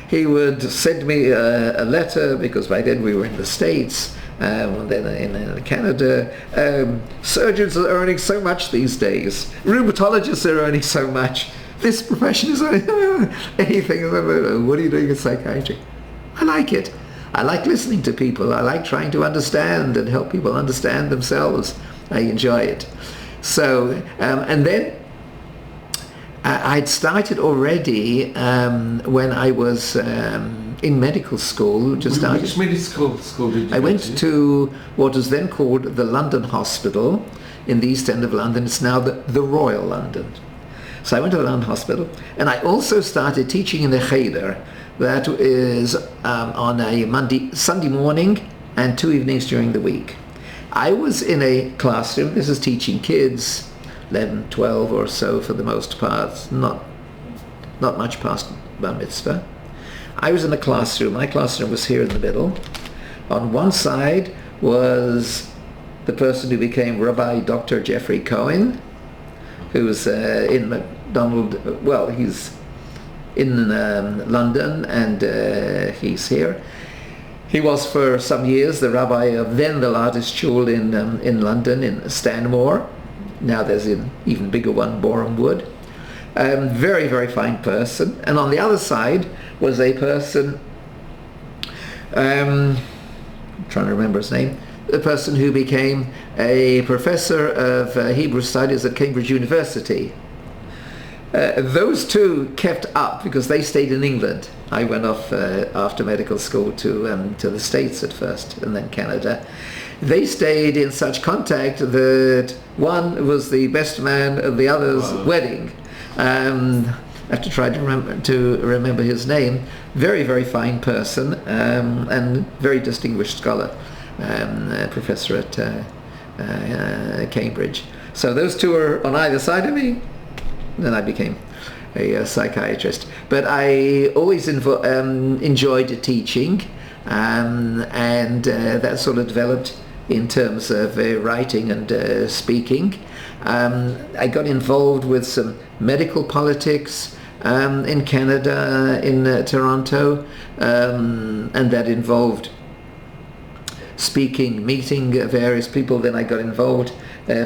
He would send me a letter, because by then we were in the States, then in Canada. Surgeons are earning so much these days. Rheumatologists are earning so much. This profession is earning anything. What are you doing in psychiatry? I like it. I like listening to people. I like trying to understand and help people understand themselves. I enjoy it. So, and then I'd started already when I was in medical school, just started. Which medical school did you I go went to what was then called the London Hospital in the East End of London. It's now the Royal London. So I went to the London Hospital, and I also started teaching in the Cheder. That is on a Sunday morning and 2 evenings during the week. I was in a classroom. This is teaching kids, 11, 12 or so for the most part, not much past Bar Mitzvah. I was in a classroom. My classroom was here in the middle. On one side was the person who became Rabbi Dr. Jeffrey Cohen, who's in McDonald, well, he's in London, and he's here. He was for some years the rabbi of then the largest shul in London, in Stanmore. Now there's an even bigger one, Boreham Wood. Very, very fine person. And on the other side was a person, I'm trying to remember his name, the person who became a professor of Hebrew studies at Cambridge University. Those two kept up because they stayed in England. I went off after medical school to the States at first, and then Canada. They stayed in such contact that one was the best man at the other's wedding. I have to try to remember his name. Very, very fine person, and very distinguished scholar, professor at Cambridge. So those two are on either side of me. Then I became a psychiatrist. But I always enjoyed teaching, and that sort of developed in terms of writing and speaking. I got involved with some medical politics in Canada, in Toronto, and that involved speaking, meeting various people. Then I got involved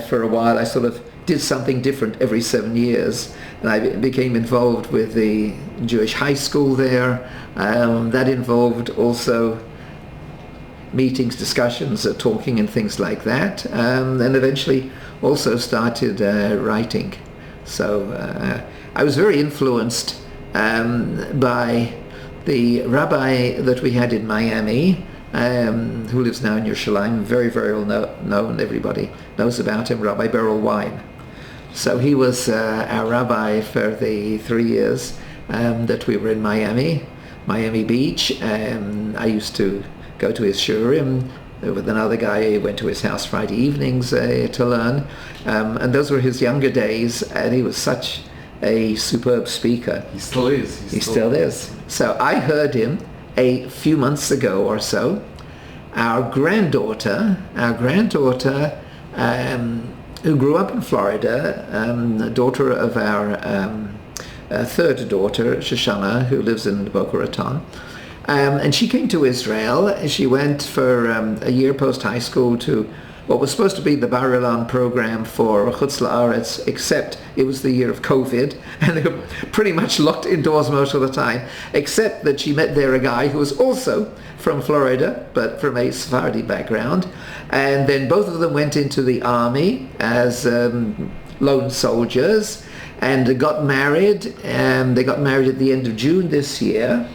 for a while. I sort of did something different every 7 years, and I became involved with the Jewish high school there. That involved also meetings, discussions, talking and things like that, and eventually also started writing. So I was very influenced by the rabbi that we had in Miami, who lives now in Yerushalayim, very, very well known. Everybody knows about him, Rabbi Beryl Wine. So he was our rabbi for the 3 years that we were in Miami Beach. I used to go to his shurim with another guy. I went to his house Friday evenings to learn. And those were his younger days, and he was such a superb speaker. He still is. He still is. So I heard him a few months ago or so. Our granddaughter, who grew up in Florida, daughter of our third daughter, Shoshana, who lives in Boca Raton, and she came to Israel. She went for a year post-high school to what was supposed to be the Bar Ilan program for Chutz La'aretz, except it was the year of COVID, and they were pretty much locked indoors most of the time, except that she met there a guy who was also from Florida, but from a Sephardi background. And then both of them went into the army as lone soldiers, and got married, and they got married at the end of June this year.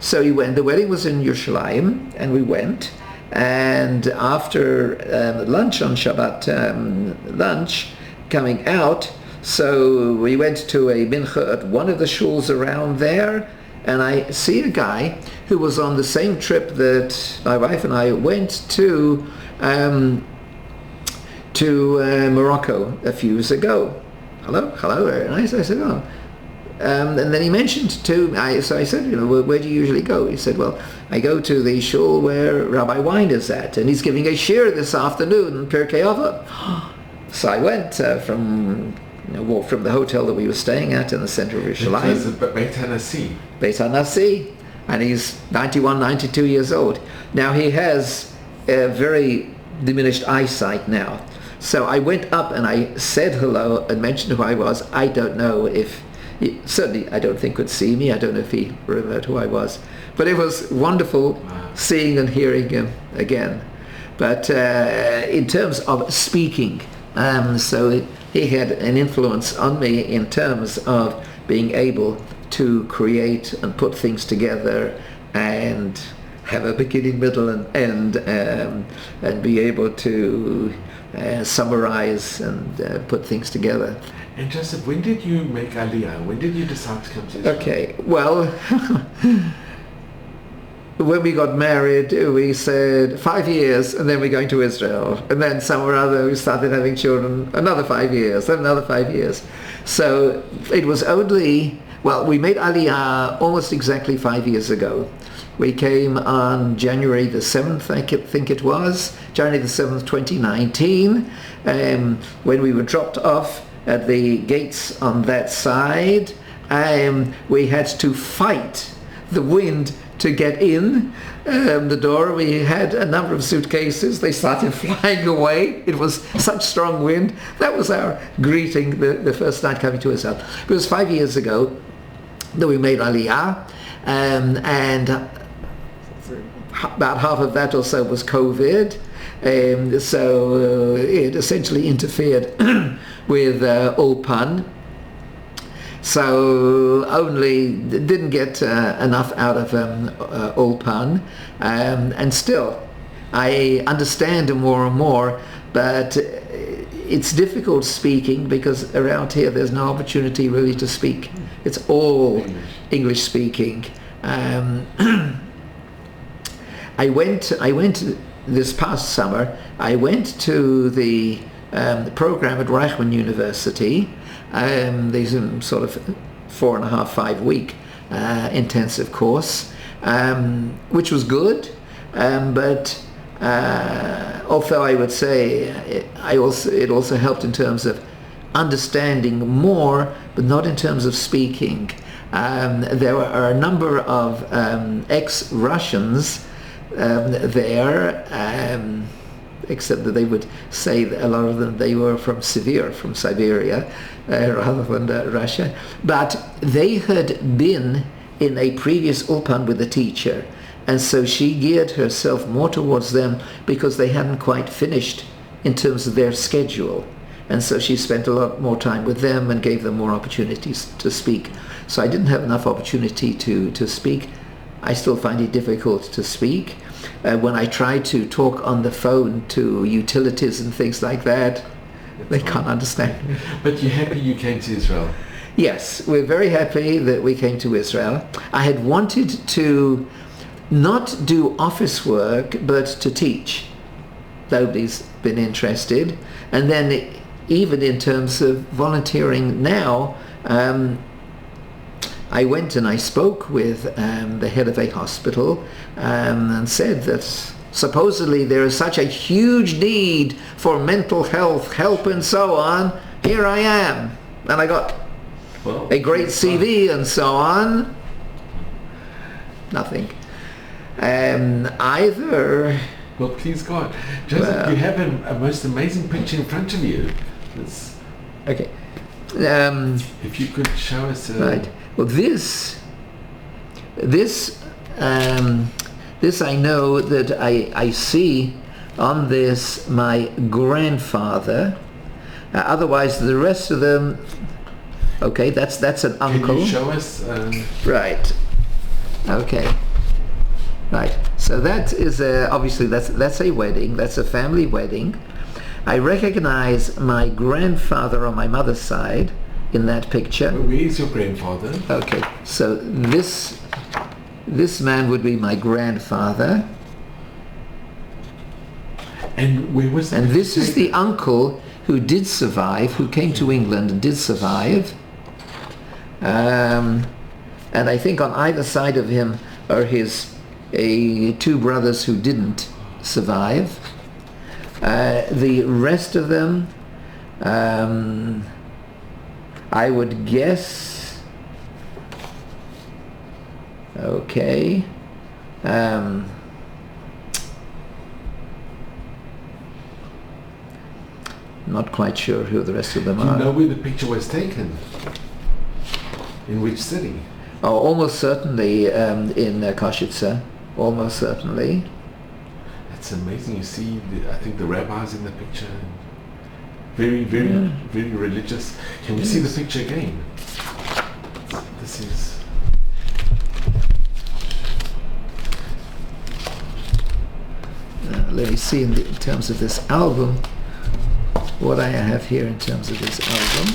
So we went. The wedding was in Yerushalayim, and we went. And after lunch on Shabbat lunch, coming out, so we went to a mincha at one of the shuls around there, and I see a guy who was on the same trip that my wife and I went to Morocco a few years ago. Hello, very nice. I said, oh. And then he mentioned to me, so I said, where do you usually go? He said, well, I go to the shul where Rabbi Wein is at, and he's giving a shir this afternoon, Pirkei Avot. So I went from the hotel that we were staying at in the center of Yerushalayim. It was Beit HaNasi. Beit HaNasi, and he's 91, 92 years old. Now he has a very diminished eyesight now. So I went up and I said hello and mentioned who I was. I don't know if certainly I don't think could see me. I don't know if he remembered who I was. But it was wonderful seeing and hearing him again. But in terms of speaking, so he had an influence on me in terms of being able to create and put things together and have a beginning, middle, and end, and be able to summarize and put things together. And Joseph, when did you make Aliyah? When did you decide to come to Israel? Okay, well, when we got married, we said 5 years, and then we're going to Israel. And then somewhere or other, we started having children, another 5 years, then another 5 years. So it was only, well, we made Aliyah almost exactly 5 years ago. We came on January the 7th, I think it was, January the 7th, 2019, when we were dropped off at the gates on that side. We had to fight the wind to get in the door. We had a number of suitcases. They started flying away. It was such strong wind. That was our greeting the first night coming to Israel. It was 5 years ago that we made Aliyah, and about half of that or so was COVID. So it essentially interfered with Ulpan. So only didn't get enough out of Ulpan, and still I understand more and more, but it's difficult speaking because around here there's no opportunity really to speak. It's all English speaking. I went this past summer. I went to the program at Reichman University. These sort of 4.5, 5 week intensive course, which was good, but although I would say it also helped in terms of understanding more, but not in terms of speaking. There are a number of ex-Russians there, except that they would say that a lot of them, they were from Siberia, rather than Russia. But they had been in a previous Ulpan with a teacher, and so she geared herself more towards them because they hadn't quite finished in terms of their schedule. And so she spent a lot more time with them and gave them more opportunities to speak. So I didn't have enough opportunity to speak. I still find it difficult to speak. When I try to talk on the phone to utilities and things like that, they can't understand. But you're happy you came to Israel? Yes, we're very happy that we came to Israel. I had wanted to not do office work, but to teach. Nobody's been interested. And then even in terms of volunteering now, I went and I spoke with the head of a hospital and said that supposedly there is such a huge need for mental health help and so on. Here I am. And I got a great CV and so on. Nothing. Either... Well, please God. Joseph, you have a most amazing picture in front of you. Okay. If you could show us... Right. Well, this I know that I see on this my grandfather. Otherwise, the rest of them, okay, that's an uncle. Can you show us? Right. Okay. Right. So that is obviously that's a wedding. That's a family wedding. I recognize my grandfather on my mother's side in that picture. Where is your grandfather? Okay, so this man would be my grandfather. And where was that? And this is the uncle who did survive, who came to England and did survive. And I think on either side of him are his two brothers who didn't survive. The rest of them, I would guess, okay, not quite sure who the rest of them are. Do you know where the picture was taken? In which city? Oh, almost certainly in Košice, almost certainly. That's amazing. You see, I think the rabbis in the picture. Very, very, very religious. Can we see the picture again? This is... let me see in terms of this album, what I have here in terms of this album,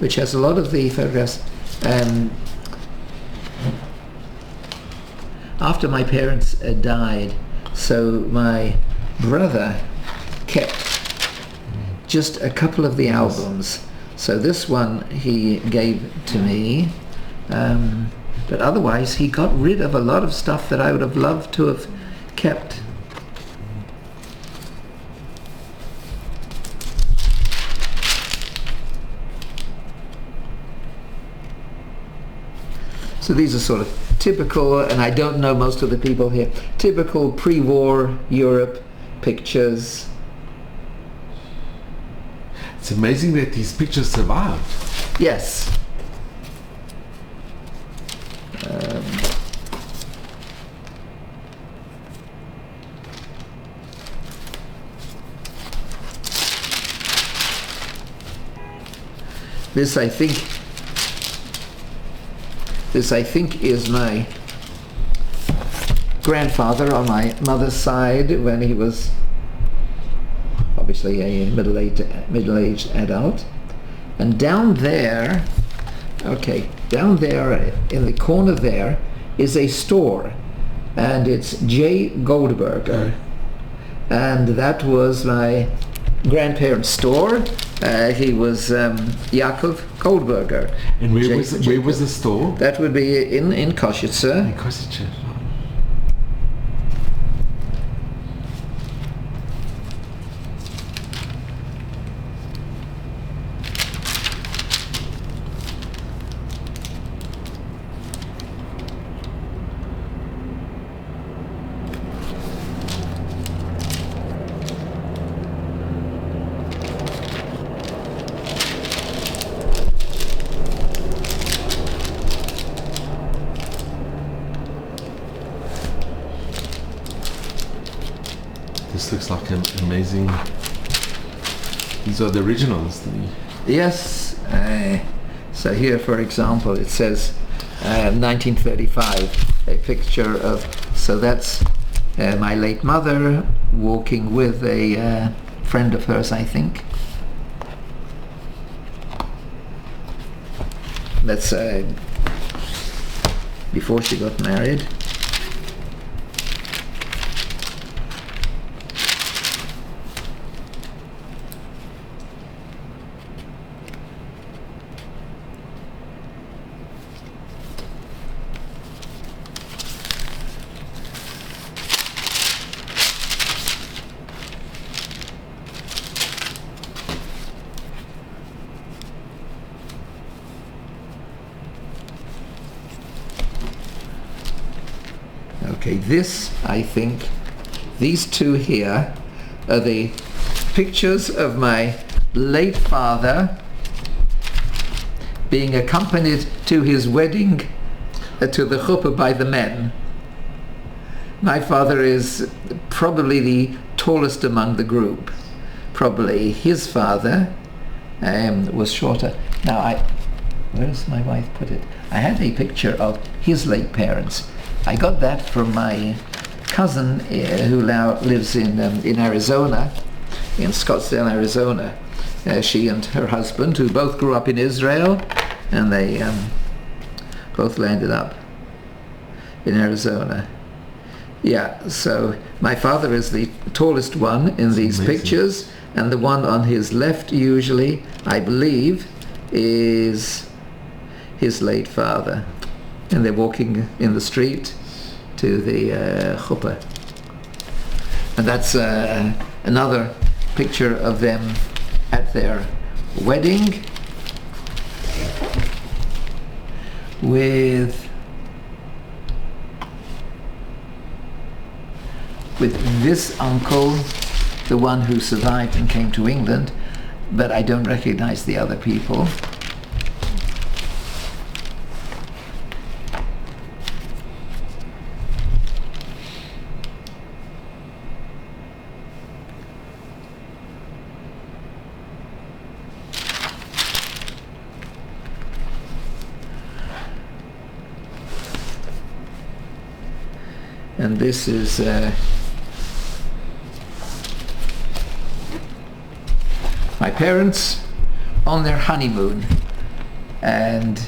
which has a lot of the photographs. After my parents died, so my brother kept just a couple of the albums. So this one he gave to me, but otherwise he got rid of a lot of stuff that I would have loved to have kept. So these are sort of typical, and I don't know most of the people here, typical pre-war Europe pictures. It's amazing that these pictures survived. Yes. This I think is my grandfather on my mother's side when he was obviously a middle-aged adult. And down there, down there in the corner there is a store, and it's J. Goldberger. And that was my grandparents' store. He was Yakov Goldberger. And where was the store? That would be in Košice. In Košice. This looks like an amazing. These are the originals. Yes. So here, for example, it says 1935. A picture of. So that's my late mother walking with a friend of hers, I think. That's before she got married. Okay, this, I think, these two here are the pictures of my late father being accompanied to his wedding to the chuppah by the men. My father is probably the tallest among the group. Probably his father was shorter. Now, where does my wife put it? I had a picture of his late parents. I got that from my cousin who now lives in Arizona, in Scottsdale, Arizona. She and her husband, who both grew up in Israel, and they both landed up in Arizona. Yeah, so my father is the tallest one in these pictures, and the one on his left usually, I believe, is his late father. And they're walking in the street to the chuppah. And that's another picture of them at their wedding with this uncle, the one who survived and came to England, but I don't recognize the other people. And this is my parents on their honeymoon. And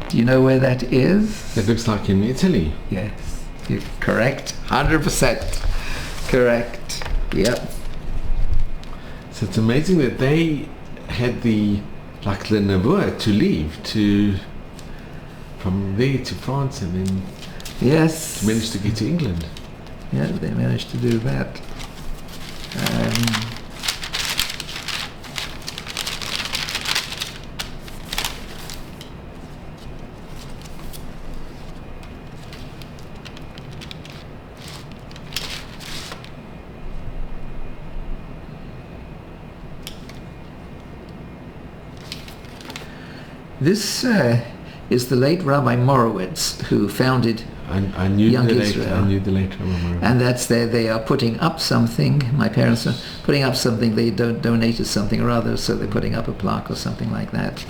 do you know where that is? It looks like in Italy. Yes, you're correct. 100% correct. Yep. So it's amazing that they had the Navua to leave from there to France and then Yes. managed to get to England. Yeah, they managed to do that. This is the late Rabbi Morowitz, who founded I knew Young the late Israel. I knew the late Rabbi Morowitz. And that's there. They are putting up something. My parents are putting up something. They donated something or other, so they're putting up a plaque or something like that.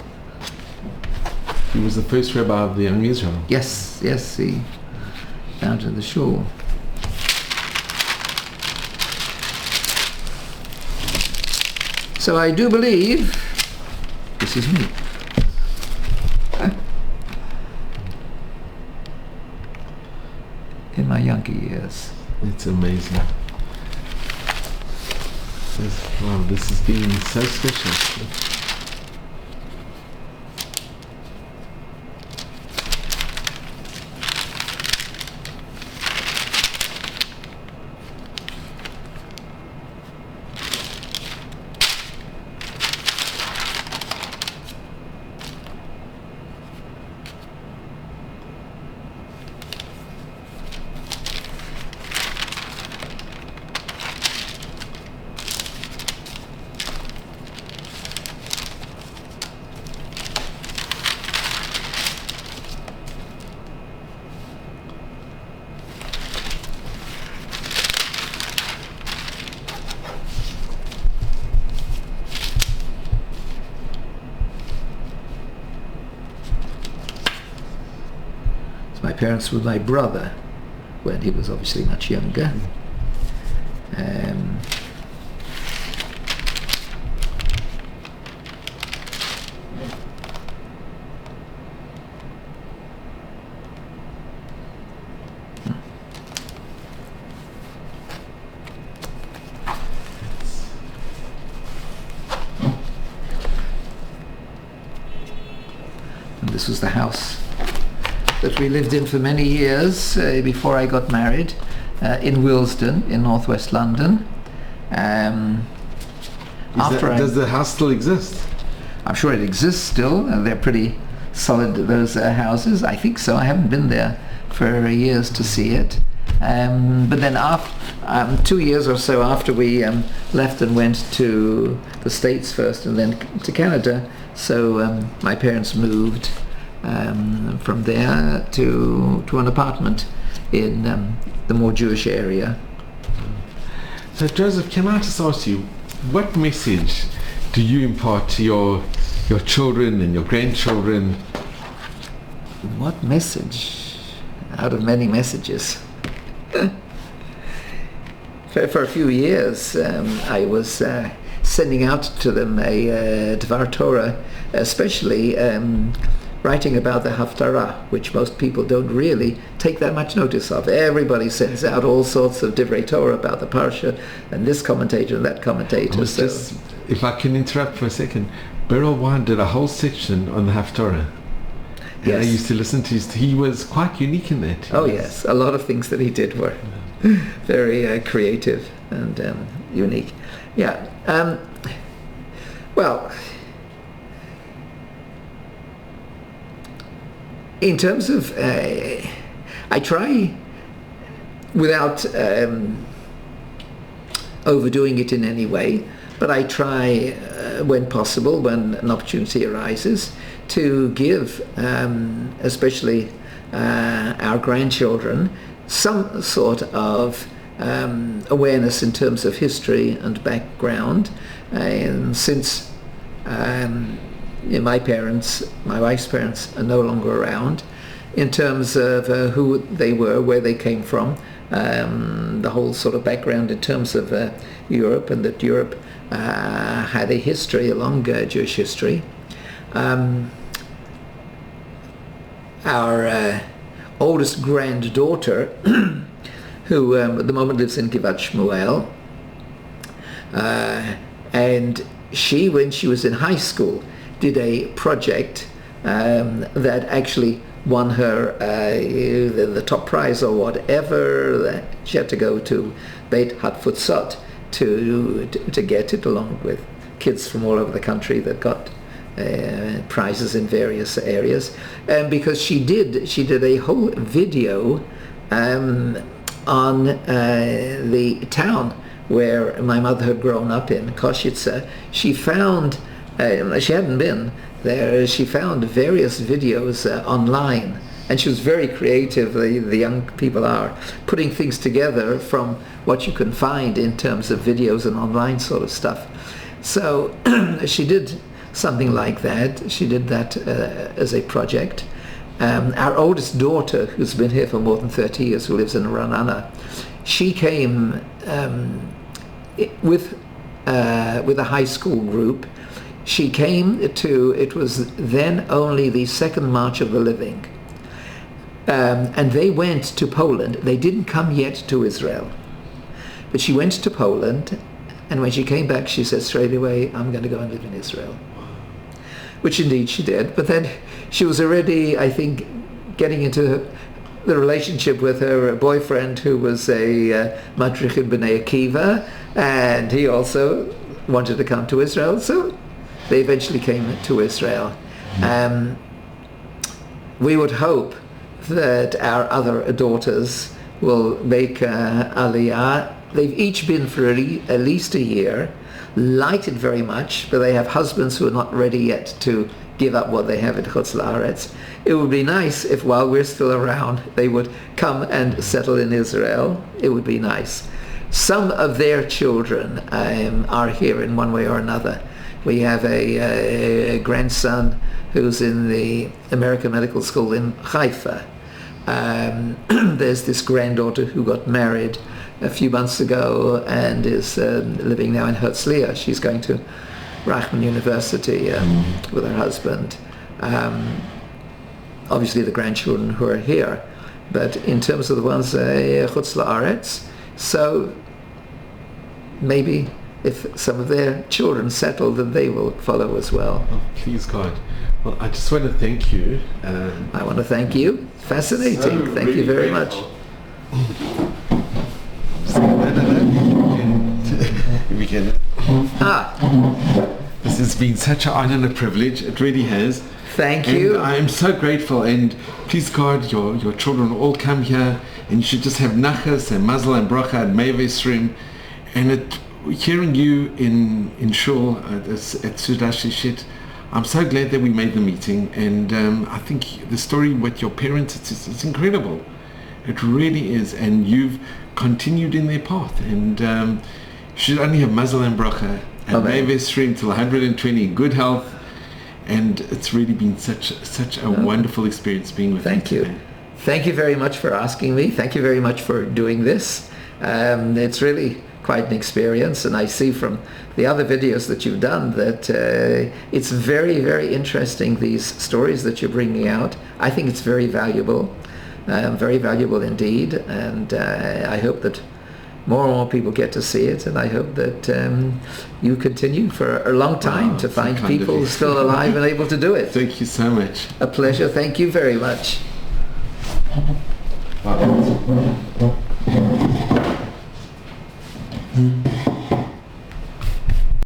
He was the first rabbi of the Young Israel. Yes, yes, he founded the shul. So I do believe this is me. In my younger years. It's amazing. Wow, this has been so special. My parents were my brother when he was obviously much younger. And this was the house that we lived in for many years before I got married, in Willesden in northwest London. Does the house still exist? I'm sure it exists still. They're pretty solid, those houses. I think so. I haven't been there for years to see it. But then 2 years or so after we left and went to the States first and then to Canada, so my parents moved from there to an apartment in the more Jewish area. So Joseph, can I just ask you, what message do you impart to your children and your grandchildren? What message? Out of many messages. For a few years I was sending out to them a Dvar Torah, especially writing about the Haftarah, which most people don't really take that much notice of. Everybody sends out all sorts of Divrei Torah about the Parsha, and this commentator and that commentator. If I can interrupt for a second, Beryl Wine did a whole section on the Haftarah. And Yes. I used to listen to he was quite unique in that. Oh yes, a lot of things that he did were very creative and unique. Yeah. Well, in terms of, I try, without overdoing it in any way, but I try, when possible, when an opportunity arises, to give, especially our grandchildren, some sort of awareness in terms of history and background. And since my parents, my wife's parents, are no longer around, in terms of who they were, where they came from, the whole sort of background in terms of Europe, and that Europe had a history, a long Jewish history. Our oldest granddaughter, who at the moment lives in Givat Shmuel, and she, when she was in high school, did a project that actually won her the top prize or whatever. She had to go to Beit Hatfutzot to get it, along with kids from all over the country that got prizes in various areas, because she did a whole video on the town where my mother had grown up in, Košice. She found, she hadn't been there, she found various videos online, and she was very creative. The young people are putting things together from what you can find in terms of videos and online sort of stuff. So she did something like that. She did that as a project. Our oldest daughter, who's been here for more than 30 years, who lives in Ra'anana, she came with a high school group. She came to, it was then only the Second March of the Living, and they went to Poland. They didn't come yet to Israel, but she went to Poland, and when she came back, she said straight away, I'm going to go and live in Israel, which indeed she did. But then she was already, I think, getting into the relationship with her boyfriend, who was a Madrich in Bnei Akiva, and he also wanted to come to Israel, so they eventually came to Israel. We would hope that our other daughters will make Aliyah. They've each been for at least a year, liked it very much, but they have husbands who are not ready yet to give up what they have at Chutz La'aretz. It would be nice if, while we're still around, they would come and settle in Israel. It would be nice. Some of their children are here in one way or another. We have a grandson who's in the American Medical School in Haifa. There's this granddaughter who got married a few months ago and is living now in Herzliya. She's going to Reichman University with her husband. Obviously the grandchildren who are here, but in terms of the ones Chutz La'aretz, so maybe if some of their children settle, then they will follow as well. Oh, please God. Well, I just want to thank you. I want to thank you. Fascinating. So thank really you very grateful. much. This has been such an honor and a privilege. It really has. Thank you. I am so grateful, and please God, your children all come here, and you should just have nachas and mazel and bracha and meivesrim, and hearing you in shul at Sudash Shit, I'm so glad that we made the meeting, and I think the story with your parents, it's incredible. It really is, and you've continued in their path, and you should only have mazel and bracha and meivesrim till 120, good health. And it's really been such a wonderful experience being with you. Thank you. Thank you very much for asking me. Thank you very much for doing this. It's really quite an experience, and I see from the other videos that you've done that it's very, very interesting, these stories that you're bringing out. I think it's very valuable indeed, and I hope that more and more people get to see it, and I hope that you continue for a long time to find people still alive and able to do it. Thank you so much. A pleasure. Thank you very much. Wow.